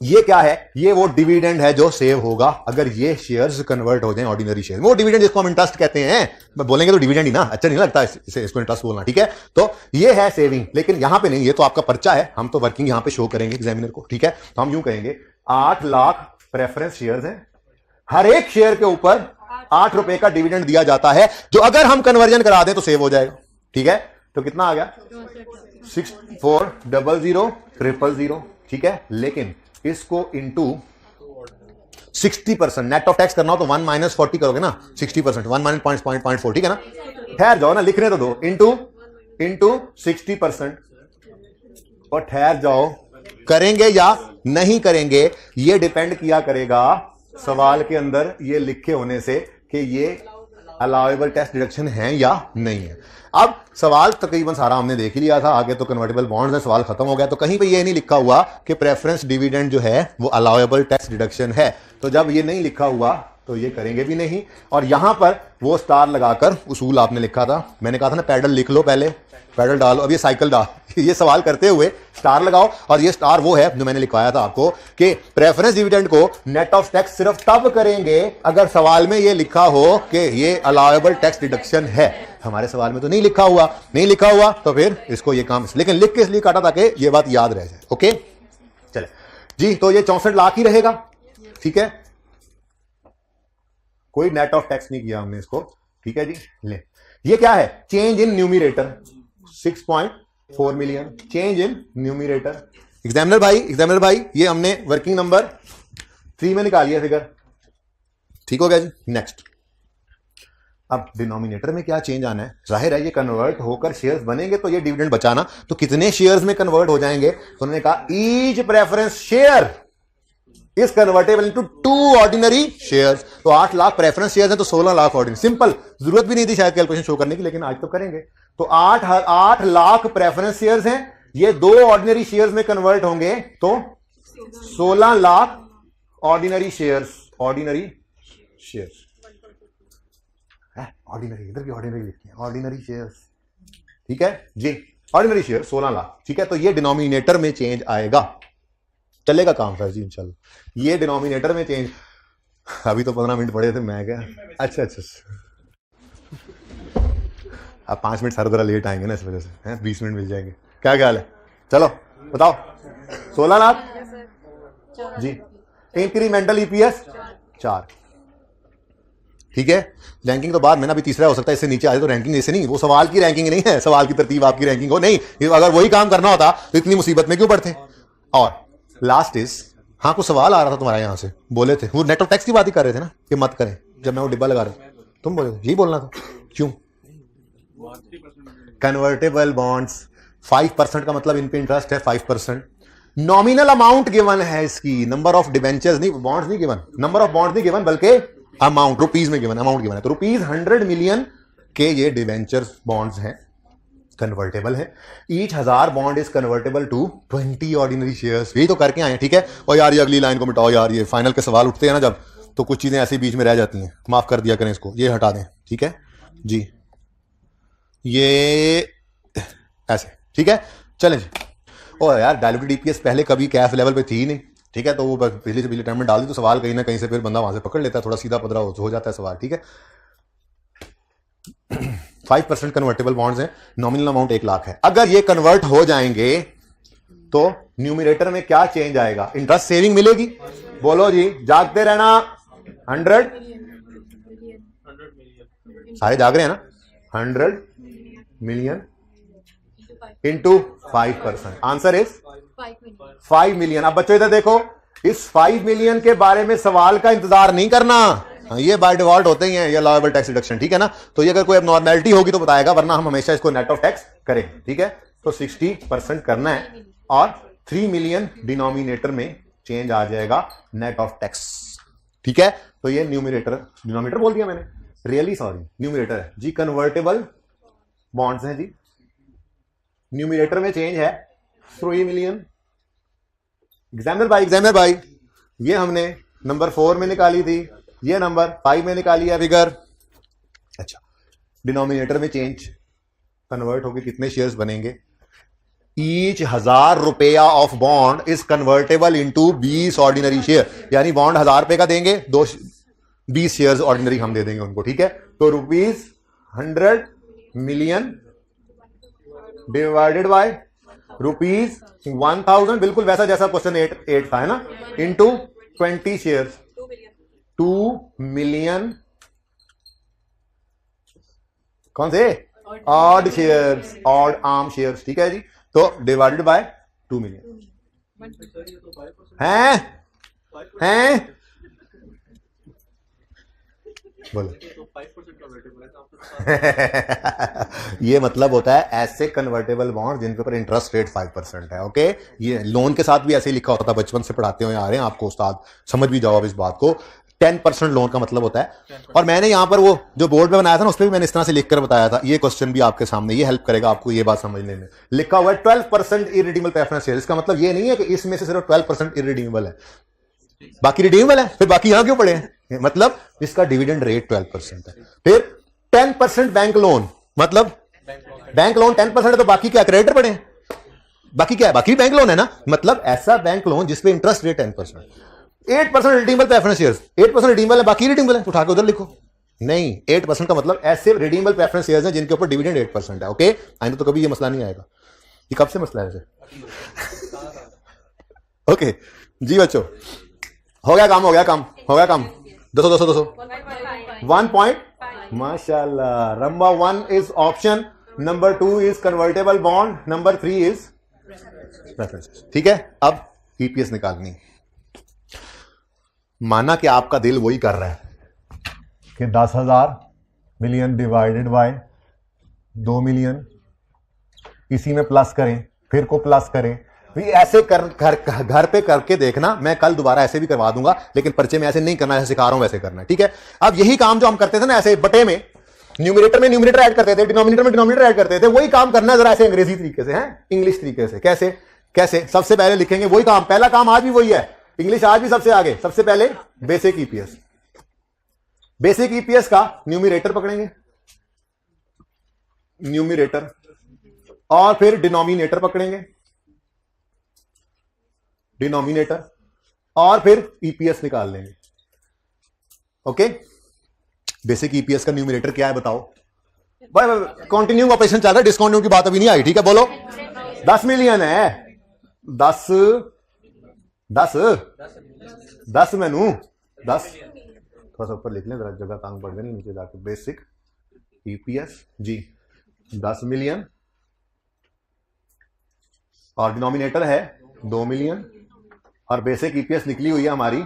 [SPEAKER 1] ये क्या है, ये वो डिविडेंड है जो सेव होगा अगर ये शेयर्स कन्वर्ट हो जाएं ऑर्डिनरी शेयर। वो डिविडेंड जिसको हम इंटरेस्ट कहते हैं, बोलेंगे तो डिविडेंड ही ना, अच्छा नहीं लगता इसको इंटरेस्ट बोलना, ठीक है। तो ये है सेविंग, लेकिन यहां पे नहीं, ये तो आपका पर्चा है, हम तो वर्किंग यहां पे शो करेंगे एग्जामिनर को, ठीक है। तो हम यूं कहेंगे 8 लाख प्रेफरेंस शेयर्स हैं, हर एक शेयर के ऊपर 8 रुपए का डिविडेंड दिया जाता है, जो अगर हम कन्वर्जन करा दें तो सेव हो जाएगा, ठीक है। तो कितना आ गया 64000000, ठीक है। लेकिन इसको इंटू 60%, नेट ऑफ टैक्स करना हो तो 1 - 40 करोगे ना, 60%, 1 - 0.4, ठीक है ना। ठहर जाओ ना, लिखने तो दो, इंटू 60%, और ठहर जाओ, करेंगे या नहीं करेंगे ये डिपेंड किया करेगा सवाल के अंदर ये लिखे होने से कि ये अलाउएबल टैक्स डिडक्शन है या नहीं है। अब सवाल तकरीबन सारा हमने देख ही लिया था, आगे तो कन्वर्टेबल बॉन्ड्स है, सवाल खत्म हो गया। तो कहीं पे ये नहीं लिखा हुआ कि प्रेफरेंस डिविडेंड जो है वो अलाउएबल टैक्स डिडक्शन है, तो जब ये नहीं लिखा हुआ तो ये करेंगे भी नहीं। और यहां पर वो स्टार लगाकर उसूल आपने लिखा था, मैंने कहा था ना पैडल लिख लो, पहले पैडल डालो, अब ये साइकिल डाल, ये सवाल करते हुए स्टार लगाओ। और ये स्टार वो है जो मैंने लिखवाया था आपको कि प्रेफरेंस डिविडेंड को नेट ऑफ टैक्स सिर्फ तब करेंगे अगर सवाल में ये लिखा हो कि ये अलाउएबल टैक्स डिडक्शन है। हमारे सवाल में तो नहीं लिखा हुआ, तो फिर इसको ये काम, लेकिन लिख के इसलिए काटा ताकि ये बात याद रह जाए। ओके चले जी, तो ये 64 लाख ही रहेगा, ठीक है। कोई नेट ऑफ टैक्स नहीं किया हमने इसको, ठीक है जी। ले, ये क्या है, change in numerator 6. 4 million. Change in numerator. Examiner भाई ये हमने वर्किंग नंबर 3 में निकाली है फिगर, ठीक हो गया जी। नेक्स्ट, अब डिनोमिनेटर में क्या चेंज आना है? जाहिर है ये कन्वर्ट होकर शेयर्स बनेंगे तो ये डिविडेंड बचाना, तो कितने शेयर्स में कन्वर्ट हो जाएंगे? तो उन्होंने कहा each preference share is convertible into 2 ordinary shares. तो 8 लाख प्रेफरेंस शेयर्स हैं तो 16 लाख ऑर्डिनरी। सिंपल, जरूरत भी नहीं थी शायद कैलकुलेशन शो करने की, लेकिन आज तो करेंगे। तो 8 लाख प्रेफरेंस शेयर्स हैं, ये 2 ऑर्डिनरी शेयर्स में कन्वर्ट होंगे तो 16 lakh ordinary shares. Ordinary shares, ordinary, इधर भी ऑर्डिनरी लिखते हैं, ऑर्डिनरी शेयर्स, ठीक है जी। ऑर्डिनरी शेयर 16 लाख, ठीक है। तो ये डिनोमिनेटर में चेंज आएगा, चलेगा काम सर जी इंशाल्लाह। ये डिनोमिनेटर में चेंज, अभी तो 15 मिनट पड़े थे, मैं क्या अच्छा अब 5 मिनट सारा लेट आएंगे ना, इस वजह से 20 मिनट मिल जाएंगे। क्या ख्याल है? चलो बताओ। 16 लाख जी। इंक्रीमेंटल ईपीएस 4, ठीक है। रैंकिंग तो बाद में ना, अभी तीसरा हो सकता है, इससे नीचे आ जाए तो रैंकिंग ऐसे नहीं, वो सवाल की रैंकिंग नहीं है, सवाल की तरतीब आपकी रैंकिंग हो नहीं। अगर वही काम करना होता तो इतनी मुसीबत में क्यों पड़ते। और लास्ट इज, हाँ कुछ सवाल आ रहा था तुम्हारा यहां से, बोले थे वो नेट ऑफ टैक्स की बात ही कर रहे थे ना कि मत करें, जब मैं वो डिब्बा लगा रहा तुम बोले थे यही बोलना था। क्यों? कन्वर्टेबल बॉन्ड्स 5% का मतलब इन पे इंटरेस्ट है 5%। नॉमिनल अमाउंट गिवन है इसकी, नंबर ऑफ डिबेंचर्स नहीं, बॉन्ड्स नहीं गिवन, नंबर ऑफ बॉन्ड्स नहीं गिवन, बल्कि अमाउंट रुपीज में गिवन, अमाउंट गिवन है। तो रुपीज 100 मिलियन के ये डिबेंचर्स बॉन्ड्स हैं, कन्वर्टेबल है। Each 1000 bond is convertible to 20 ordinary shares. यही तो करके आए, ठीक है। और यार ये अगली लाइन को मिटाओ यार, ये फाइनल के सवाल उठते हैं ना जब, तो कुछ चीजें ऐसे बीच में रह जाती हैं, माफ कर दिया करें इसको, ये हटा दें, ठीक है जी। ये ऐसे, ठीक है। चलें जी। और यार डायल्यूटेड ईपीएस पहले कभी कैफ लेवल पे थी ही नहीं, ठीक है। तो वो पिछले से पिछले टाइम में डाल दी तो सवाल कहीं ना कहीं से फिर बंदा वहां से पकड़ लेता है, थोड़ा सीधा पदरा हो जाता है सवाल, ठीक है। 5% कन्वर्टेबल बॉन्ड्स हैं, नॉमिनल अमाउंट 1 लाख है। अगर ये कन्वर्ट हो जाएंगे तो न्यूमिनेटर में क्या चेंज आएगा? इंटरेस्ट सेविंग मिलेगी। बोलो जी, जागते रहना। 100 सारे जाग रहे हैं ना। 100 million into 5%, answer is 5 million. अब बच्चों इधर देखो, इस 5 मिलियन के बारे में सवाल का इंतजार नहीं करना, ये बाय डिफॉल्ट होते ही हैं, ये लॉयबल टैक्स डिडक्शन, ठीक है ना। तो ये अगर कोई नॉर्मेलिटी होगी तो बताएगा, वरना हम हमेशा इसको नेट ऑफ टैक्स करें, ठीक है। तो 60% करना है और 3 मिलियन डिनोमिनेटर में चेंज आ जाएगा नेट ऑफ टैक्स, ठीक है। तो ये न्यूमिनेटर, डिनोमिनेटर बोल दिया मैंने, रियली सॉरी, न्यूमिनेटर है जी। कन्वर्टेबल बॉन्ड्स हैं जी, न्यूमिनेटर में चेंज है 3 मिलियन। एग्जामिनर भाई ये हमने नंबर 4 में निकाली थी, ये नंबर 5 में निकाली है फिगर। अच्छा, डिनोमिनेटर में चेंज, कन्वर्ट होकर कितने शेयर्स बनेंगे? ईच 1000 रुपया of bond is convertible into 20 ordinary share, यानी बॉन्ड 1000 रुपए का देंगे, 20 शेयर्स ऑर्डिनरी हम दे देंगे उनको, ठीक है। तो rupees 100 million divided by rupees 1000, बिल्कुल वैसा जैसा क्वेश्चन 8 था, है ना, इनटू 20 शेयर्स, 2 मिलियन कौन से? Odd shares, odd arm shares, ठीक है जी। तो डिवाइडेड बाय 2 मिलियन हैं बोलो। ये मतलब होता है ऐसे कन्वर्टेबल बॉन्ड जिनके ऊपर इंटरेस्ट रेट 5% है, ओके। ये लोन के साथ भी ऐसे ही लिखा होता था, बचपन से पढ़ाते हुए आ रहे हैं आपको उस्ताद, समझ भी जाओ अब इस बात को। 10% लोन का मतलब होता है। और मैंने यहां पर वो जो बोर्ड में बनाया था ना, उस पर भी मैंने इस तरह से लिखकर बताया था। ये क्वेश्चन भी आपके सामने, ये हेल्प करेगा आपको ये बात समझने में। लिखा हुआ है 12% इरिडीमेबल प्रेफरेंस शेयर। इसका मतलब ये नहीं है कि इसमें से सिर्फ 12% इरिडीमेबल है, बाकी रिडीमेबल है, फिर बाकी यहां क्यों पड़े हैं? मतलब इसका डिविडेंड रेट 12% है। फिर 10% बैंक लोन, मतलब बैंक लोन 10% है तो बाकी क्या क्रेडिटर पड़े हैं? बाकी क्या है? बाकी बैंक लोन है ना। मतलब ऐसा बैंक लोन जिसपे interest rate 10%। 8% redeemable preference shares, 8% redeemable है, बाकी रिडीमेबल है, उठा के उधर लिखो। नहीं, 8% का मतलब ऐसे रिडीमेबल प्रेफरेंस शेयर्स हैं जिनके ऊपर डिविडेंड 8% है, ओके। आइंदा तो कभी ये मसला नहीं आएगा। ये कब से मसला है वैसे? ओके जी बच्चों, हो गया काम, हो गया काम, हो गया काम। 200 1 पॉइंट, माशाल्लाह। Number 1 is option number 2 is convertible bond, number 3 is reference. ठीक है, अब ईपीएस निकालनी। माना कि आपका दिल वही कर रहा है कि 10,000 मिलियन डिवाइडेड बाय 2 मिलियन, इसी में प्लस करें, फिर को प्लस करें। ऐसे घर पे करके देखना, मैं कल दोबारा ऐसे भी करवा दूंगा, लेकिन पर्चे में ऐसे नहीं करना, ऐसे सिखा रहा हूं वैसे करना है। ठीक है, अब यही काम जो हम करते थे ना ऐसे बटे में न्यूमरेटर ऐड करते थे, डिनोमिनेटर में डिनोमिनेटर ऐड करते थे, वही काम करना है जरा ऐसे अंग्रेजी तरीके से, है इंग्लिश तरीके से। कैसे कैसे? सबसे पहले लिखेंगे वही काम, पहला काम आज भी वही है, इंग्लिश आज भी सबसे आगे। सबसे पहले बेसिक ईपीएस, बेसिक ईपीएस का न्यूमरेटर पकड़ेंगे, न्यूमरेटर, और फिर डिनोमिनेटर पकड़ेंगे, डिनोमिनेटर, और फिर ईपीएस निकाल लेंगे। ओके, बेसिक ईपीएस का न्यूमरेटर क्या है बताओ? भाई कंटिन्यूइंग ऑपरेशन चल रहा है, डिस्काउंटिंग की बात अभी नहीं आई। ठीक है, बोलो। 10 मिलियन है, 10 मेनू 10, थोड़ा सा ऊपर लिख लें, जरा जगह तंग पड़ गई नीचे जाके। बेसिक ईपीएस जी 10 मिलियन, और डिनोमिनेटर है 2 मिलियन, और बेसिक ईपीएस निकली हुई है हमारी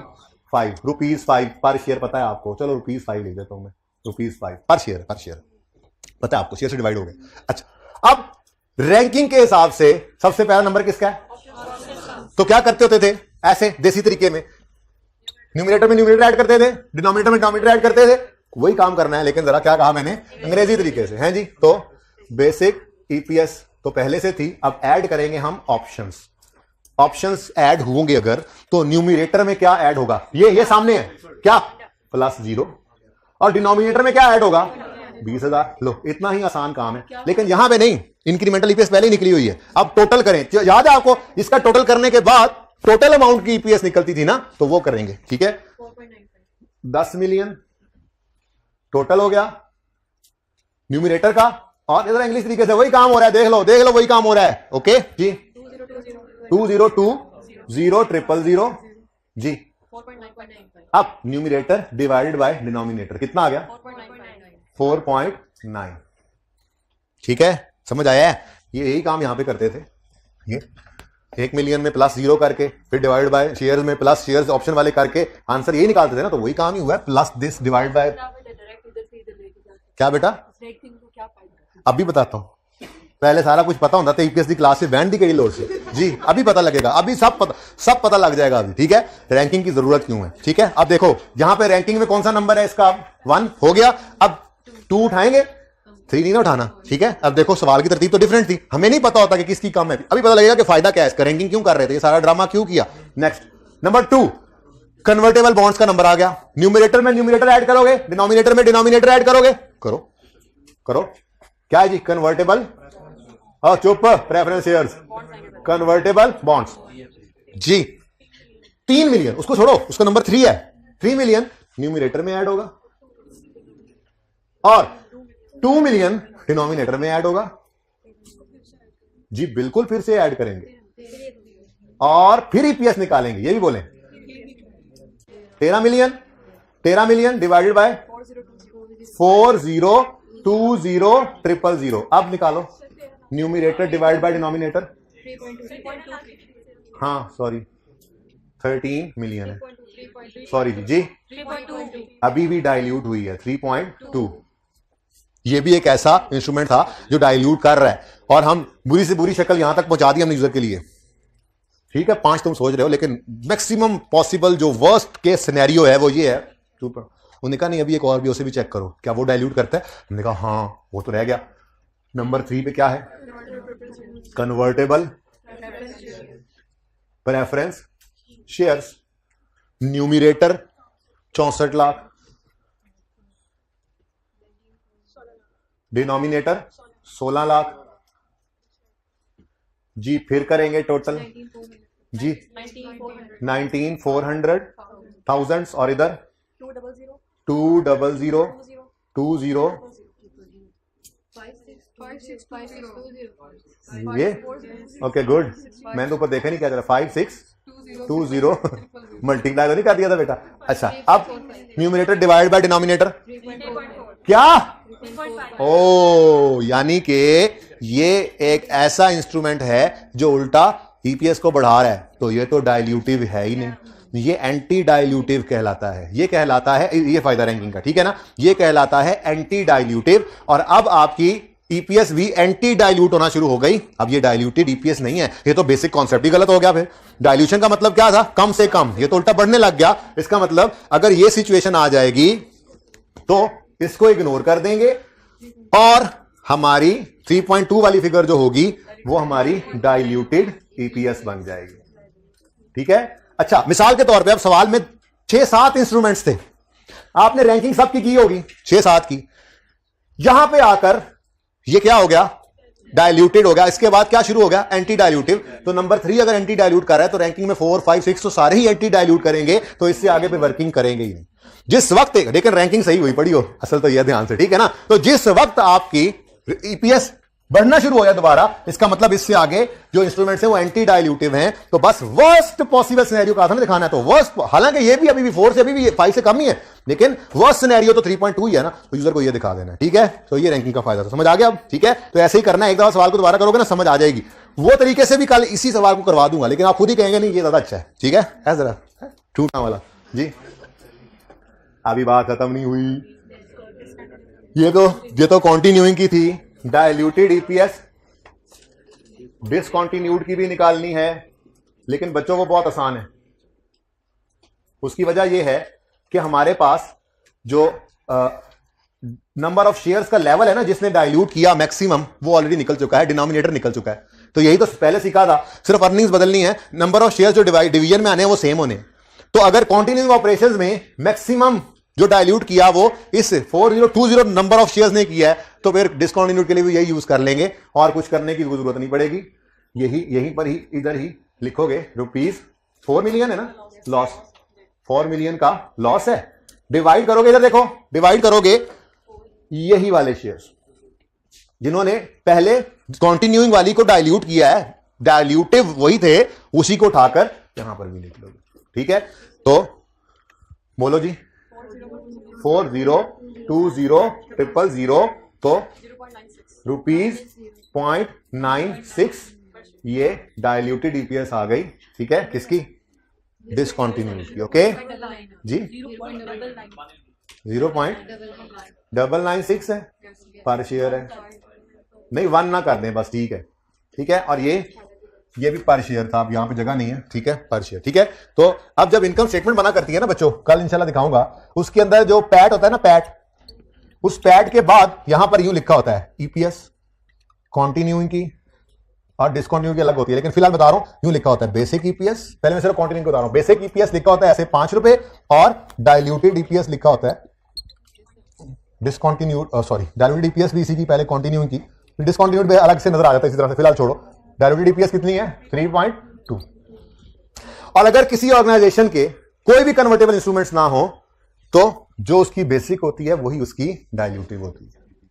[SPEAKER 1] 5 रुपीज 5 पर शेयर। पता है आपको? चलो रुपीज 5 लिख देता हूं मैं, रुपीज 5 पर शेयर, पर शेयर पता है आपको, शेयर से डिवाइड हो गए। अच्छा, अब रैंकिंग के हिसाब से सबसे पहला नंबर किसका है? तो क्या करते होते थे ऐसे देसी तरीके में, न्यूमरेटर में न्यूमरेटर ऐड करते थे, डिनोमिनेटर में डिनोमिनेटर ऐड करते थे, वही काम करना है, लेकिन जरा क्या कहा मैंने, अंग्रेजी तरीके से, हैं जी। तो बेसिक ईपीएस तो पहले से थी, अब ऐड करेंगे हम ऑप्शंस। ऑप्शंस ऐड होंगे अगर, तो न्यूमरेटर में क्या ऐड होगा? ये सामने है क्या, +0, और डिनोमिनेटर में क्या ऐड होगा? 20,000। लो, इतना ही आसान काम है, लेकिन यहां पे नहीं, इंक्रीमेंटल ईपीएस पहले ही निकली हुई है। अब टोटल करें, याद है आपको? इसका टोटल करने के बाद टोटल अमाउंट की ईपीएस निकलती थी ना, तो वो करेंगे। ठीक है, 10 मिलियन टोटल हो गया न्यूमरेटर का, और इधर इंग्लिश तरीके से वही काम हो रहा है, देख लो वही काम हो रहा है। ओके जी, 20200000 जी। अब न्यूमरेटर डिवाइडेड बाय डिनोमिनेटर कितना आ गया? 4.9। ठीक है, समझ आया है? यही काम यहां पे करते थे, ये 1 मिलियन में +0 करके, फिर डिवाइड बाय शेयर्स में प्लस शेयर्स ऑप्शन वाले करके आंसर यही निकालते थे ना, तो वही काम ही हुआ है, प्लस दिस डिवाइड बाय। क्या बेटा? अभी बताता हूं, पहले सारा कुछ पता होता था, ईपीएस की क्लास से बैंड दी गई लोड से जी, अभी पता लगेगा, अभी सब पता लग जाएगा अभी। ठीक है, रैंकिंग की जरूरत क्यों है? ठीक है, अब देखो यहां पे रैंकिंग में कौन सा नंबर है इसका? 1 हो गया। अब 2 उठाएंगे, 3 नहीं ना उठाना। ठीक है, अब देखो सवाल की तरतीब तो डिफरेंट थी, हमें नहीं पता होता कि किसकी कम है, अभी पता लगेगा कि फायदा क्या है इसका, रैंकिंग क्यों कर रहे थे, ये सारा ड्रामा क्यों किया। नेक्स्ट, नंबर 2, कन्वर्टेबल बॉन्ड्स का नंबर आ गया। न्यूमरेटर में न्यूमरेटर ऐड करोगे, डिनोमिनेटर में डिनोमिनेटर ऐड करोगे, करो क्या है जी? कन्वर्टेबल, और चुप, प्रेफरेंस शेयर्स, कन्वर्टेबल बॉन्ड्स जी। 3 मिलियन, उसको छोड़ो, उसका नंबर 3 है, 3 मिलियन न्यूमरेटर में ऐड होगा, और 2 मिलियन डिनोमिनेटर में ऐड होगा जी। बिल्कुल, फिर से ऐड करेंगे और फिर ईपीएस निकालेंगे, ये भी बोलें। 13 मिलियन डिवाइडेड बाय 40200000। अब निकालो न्यूमरेटर डिवाइड बाय डिनोमिनेटर। हाँ सॉरी, 13 मिलियन है, सॉरी जी, अभी भी डाइल्यूट हुई है 3.2। ये भी एक ऐसा इंस्ट्रूमेंट था जो डाइल्यूट कर रहा है, और हम बुरी से बुरी शक्ल यहां तक पहुंचा दी हमने यूजर के लिए। ठीक है, 5 तुम सोच रहे हो, लेकिन मैक्सिमम पॉसिबल जो वर्स्ट केस सिनेरियो है वो ये है। उन्होंने कहा नहीं, अभी एक और भी, उसे भी चेक करो, क्या वो डाइल्यूट करता है? हमने कहा हाँ, वो तो रह गया। नंबर 3 पे क्या है? Convertible preference shares. Numerator 64 lakh, denominator 16 lakh जी। फिर करेंगे टोटल जी, 19,400,000, और इधर 200,20 ये ओके गुड। मैंने तो ऊपर देखा नहीं क्या चला, 5620 मल्टीप्लाई तो नहीं कर दिया था बेटा। अच्छा, अब न्यूमरेटर डिवाइड बाय डिनोमिनेटर क्या? ओ, यानी कि ये एक ऐसा इंस्ट्रूमेंट है जो उल्टा ईपीएस को बढ़ा रहा है, तो ये तो डाइल्यूटिव है ही नहीं, ये एंटी डाइल्यूटिव कहलाता है। ये कहलाता है, ये फायदा रैंकिंग का, ठीक है ना, ये कहलाता है एंटी डाइल्यूटिव। और अब आपकी ईपीएस भी एंटी डाइल्यूट होना शुरू हो गई। अब ये डाइल्यूटेड ईपीएस नहीं है, ये तो बेसिक कॉन्सेप्ट ही गलत हो गया। फिर डाइल्यूशन का मतलब क्या था? कम से कम, ये तो उल्टा बढ़ने लग गया। इसका मतलब अगर ये सिचुएशन आ जाएगी तो इसको इग्नोर कर देंगे और हमारी 3.2 वाली फिगर जो होगी वो हमारी डाइल्यूटेड ईपीएस बन जाएगी, ठीक है। अच्छा, मिसाल के तौर पे अब सवाल में 6-7 इंस्ट्रूमेंट्स थे, आपने रैंकिंग सबकी की होगी, 6-7 की। यहां पे आकर ये क्या हो गया? डाइल्यूटेड हो गया। इसके बाद क्या शुरू हो गया? Anti dilutive. तो नंबर 3 अगर एंटी डाइल्यूट कर रहा है तो रैंकिंग में 4, 5, 6 तो सारे ही एंटी डाइल्यूट करेंगे, तो इससे आगे पे वर्किंग करेंगे ही नहीं। जिस वक्त, लेकिन रैंकिंग सही हुई, पड़ी हो असल तो यह ध्यान से, ठीक है ना। तो जिस वक्त आपकी ईपीएस बढ़ना शुरू हो जाए दोबारा, इसका मतलब इससे आगे जो इंस्ट्रूमेंट्स हैं वो एंटी डाइल्यूटिव हैं। तो बस वर्स्ट पॉसिबल सिनेरियो का था ना दिखाना है, तो वर्स्ट, हालांकि ये भी अभी भी 4 से, अभी भी 5 से कम ही है, लेकिन वर्स्ट सिनेरियो तो 3.2 ही है ना, तो यूजर को ये दिखा देना है, ठीक है। तो ये रैंकिंग का फायदा था, समझ आ गया अब, ठीक है। तो ऐसे ही करना है, एक दफा सवाल को दोबारा करोगे ना समझ आ जाएगी। वो तरीके से भी कल इसी सवाल को करवा दूंगा, लेकिन आप खुद ही कहेंगे नहीं ये ज्यादा अच्छा है, ठीक है। जरा टूटना वाला जी, अभी बात खत्म नहीं हुई। ये तो कॉन्टिन्यूइंग की थी। डाइल्यूटेड ईपीएस डिसकंटिन्यूड की भी निकालनी है, लेकिन बच्चों को बहुत आसान है। उसकी वजह यह है कि हमारे पास जो नंबर ऑफ शेयर्स का लेवल है ना, जिसने डाइल्यूट किया मैक्सिमम, वो ऑलरेडी निकल चुका है, डिनोमिनेटर निकल चुका है। तो यही तो पहले सीखा था, सिर्फ अर्निंग्स बदलनी है, नंबर ऑफ शेयर्स जो डिवीजन में आने हैं वो सेम होने। तो अगर कॉन्टिन्यूइंग ऑपरेशंस में मैक्सिमम जो डाइल्यूट किया वो इस 4020 नंबर ऑफ शेयर्स ने किया है, तो फिर डिसकंटिन्यूड के लिए भी यही यूज कर लेंगे और कुछ करने की जरूरत नहीं पड़ेगी। यहीं पर ही, इधर ही लिखोगे ₹4 मिलियन है ना लॉस, 4 मिलियन का लॉस है। डिवाइड करोगे, इधर देखो, डिवाइड करोगे यही वाले शेयर्स जिन्होंने पहले कॉन्टिन्यूइंग वाली को डाइल्यूट किया है, डाइल्यूटिव वही थे, उसी को उठाकर यहां पर भी लिख लोगे, ठीक है। तो बोलो जी, 402000 तो ₹0.96 ये डाइल्यूटेड ईपीएस आ गई, ठीक है। किसकी? डिसकंटिन्यूड की, ओके जी। 0.996 है पर शेयर है, नहीं 1 ना कर दें बस, ठीक है, ठीक है। और ये भी पर शेयर था, अब यहां पे जगह नहीं है, ठीक है, पर शेयर, ठीक है। तो अब जब इनकम स्टेटमेंट बना करती है ना बच्चों, कल इंशाल्लाह दिखाऊंगा, उसके अंदर जो पैट होता है ना, पैट, उस पैट के बाद यहां पर यूं लिखा होता है ईपीएस, कॉन्टिन्यूइंग की और डिसकंटिन्यूइंग की अलग होती है, लेकिन फिलहाल बता रहा हूं यूं लिखा होता है बेसिक ईपीएस। पहले मैं सिर्फ कॉन्टिन्यूइंग बता रहा हूं, बेसिक ईपीएस लिखा होता है ऐसे ₹5 और डाइल्यूटेड ईपीएस लिखा होता है डिसकंटिन्यूड, सॉरी डाइल्यूटेड ईपीएस भी इसी की, पहले कॉन्टिन्यूइंग की, डिसकंटिन्यूड भी अलग से नजर आ जाता है इसी तरह से, फिलहाल छोड़ो। डाइल्यूटेड ईपीएस कितनी है? 3.2। और अगर किसी ऑर्गेनाइजेशन के कोई भी कन्वर्टेबल इंस्ट्रूमेंट्स ना हो तो जो उसकी बेसिक होती है वही उसकी डाइल्यूटिव होती है,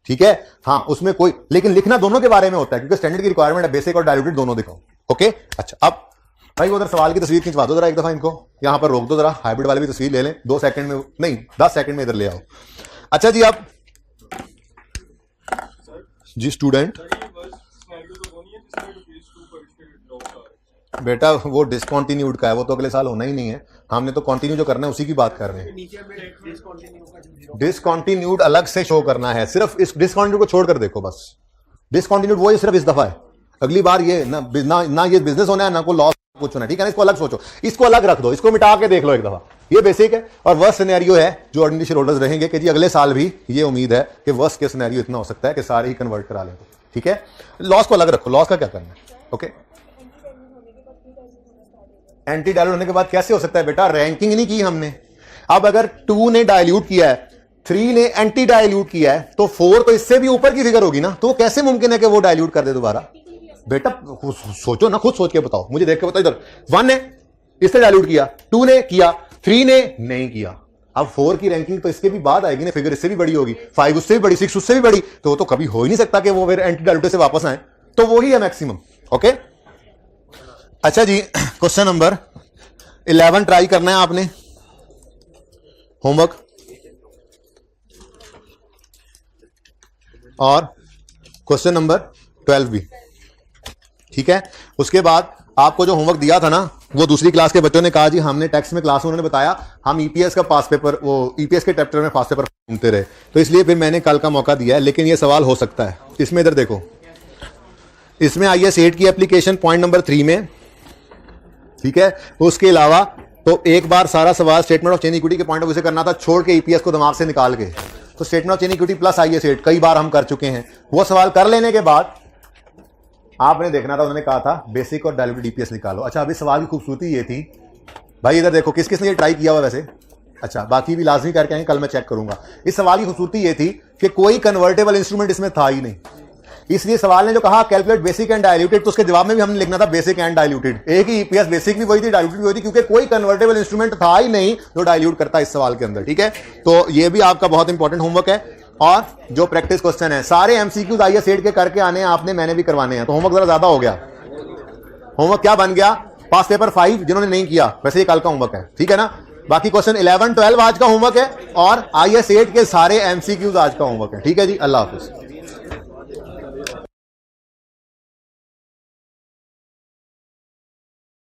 [SPEAKER 1] ठीक है। हाँ, उसमें कोई, लेकिन लिखना दोनों के बारे में होता है, क्योंकि स्टैंडर्ड की रिक्वायरमेंट है बेसिक और डाइल्यूटेड दोनों दिखाओ, ओके। अच्छा, अब भाई उधर सवाल की तस्वीर खिंचवा दो जरा एक दफा, इनको यहां पर रोक दो जरा, हाइब्रिड वाली भी तस्वीर ले लें, 2 सेकंड में, नहीं 10 सेकंड में इधर ले आओ। अच्छा जी, अब जी स्टूडेंट, बेटा वो डिसकंटिन्यूड का है, वो तो अगले साल होना ही नहीं है, हमने तो कंटिन्यू जो करना है उसी की बात कर रहे हैं। डिसकंटिन्यूड अलग से शो करना है, सिर्फ इस डिसकंटिन्यूड को छोड़कर देखो बस, डिसकंटिन्यूड वो सिर्फ इस दफा है, अगली बार ये ना ये बिजनेस होना है ना को लॉस कुछ होना है, ठीक है ना। इसको अलग सोचो, इसको अलग रख दो, इसको मिटा के देख लो एक दफा, ये बेसिक है। और वर्स्ट सिनेरियो है जो ऑर्डिनरी शेयर होल्डर्स रहेंगे कि जी अगले साल भी ये उम्मीद है कि वर्स्ट के सिनेरियो इतना हो सकता है कि सारे ही कन्वर्ट करा लें, ठीक है। लॉस को अलग रखो, लॉस का क्या करना है, ओके। एंटी डाइल्यूट होने के बाद कैसे हो सकता है बेटा? रैंकिंग नहीं की हमने। अब अगर 2 ने डाइल्यूट किया है, 3 ने एंटी डाइल्यूट किया है, तो 4 तो इससे भी ऊपर की फिगर होगी ना, तो कैसे मुमकिन है कि वो डाइल्यूट कर दे दोबारा? बेटा सोचो ना, खुद सोच के बताओ, मुझे देख के बताओ। इधर 1 ने इससे डाइल्यूट किया, 2 ने किया, 3 ने नहीं किया। अब 4 की रैंकिंग तो इसके भी बाद आएगी ना, फिगर इससे भी बड़ी होगी, 5 उससे भी बड़ी, 6 उससे भी बड़ी, तो कभी हो ही नहीं सकता कि वो फिर एंटी डाइल्यूट से वापस आए, तो वही है मैक्सिमम, ओके। अच्छा जी, क्वेश्चन नंबर 11 ट्राई करना है आपने, होमवर्क। और क्वेश्चन नंबर 12 भी, ठीक है। उसके बाद आपको जो होमवर्क दिया था ना, वो दूसरी क्लास के बच्चों ने कहा जी हमने टेक्स्ट में क्लास में उन्होंने बताया हम ईपीएस का पास पेपर, वो ईपीएस के चैप्टर में पास पेपर ढूंढते रहे, तो इसलिए फिर मैंने कल का मौका दिया है। लेकिन ये सवाल हो सकता है इसमें, इधर देखो, इसमें IAS 8 की एप्लीकेशन पॉइंट नंबर 3 में, ठीक है। उसके अलावा तो एक बार सारा सवाल स्टेटमेंट ऑफ चेन इक्विटी के पॉइंट ऑफ व्यू से करना था, छोड़ के ईपीएस को दिमाग से निकाल के। तो statement of chain equity plus IAS 8 कई बार हम कर चुके हैं। वो सवाल कर लेने के बाद आपने देखना था, उन्होंने कहा था बेसिक और डायल्यूटेड ईपीएस निकालो। अच्छा, अभी सवाल की खूबसूरती ये थी भाई, इधर देखो किस किस ने ये ट्राई किया हुआ वैसे। अच्छा, बाकी भी लाजमी करके आएंगे, कल मैं चेक करूंगा। इस सवाल की खूबसूरती ये थी कि कोई कन्वर्टेबल इंस्ट्रूमेंट इसमें था ही नहीं, इसलिए सवाल ने जो कहा कैलकुलेट बेसिक एंड डायल्यूटेड, तो उसके जवाब में भी हमने लिखना था बेसिक एंड डायल्यूटेड। एक ही ईपीएस, बेसिक भी वही थी, डायल्यूटेड भी वही थी, क्योंकि कोई कन्वर्टेबल इंस्ट्रूमेंट था ही नहीं जो डायल्यूट करता इस सवाल के अंदर, ठीक है। तो ये भी आपका बहुत इंपॉर्टेंट होमवर्क है। और जो प्रैक्टिस क्वेश्चन है सारे एमसीक्यूज IAS 8 के करके आने हैं आपने, मैंने भी करवाने हैं। तो होमवर्क जरा ज्यादा हो गया। होमवर्क क्या बन गया, पास पेपर 5 जिन्होंने नहीं किया, वैसे ये कल का होमवर्क है, ठीक है ना। बाकी क्वेश्चन 11, 12 आज का होमवर्क है, और IAS 8 के सारे एमसीक्यूज आज का होमवर्क है, ठीक है जी। अल्लाह हाफिज।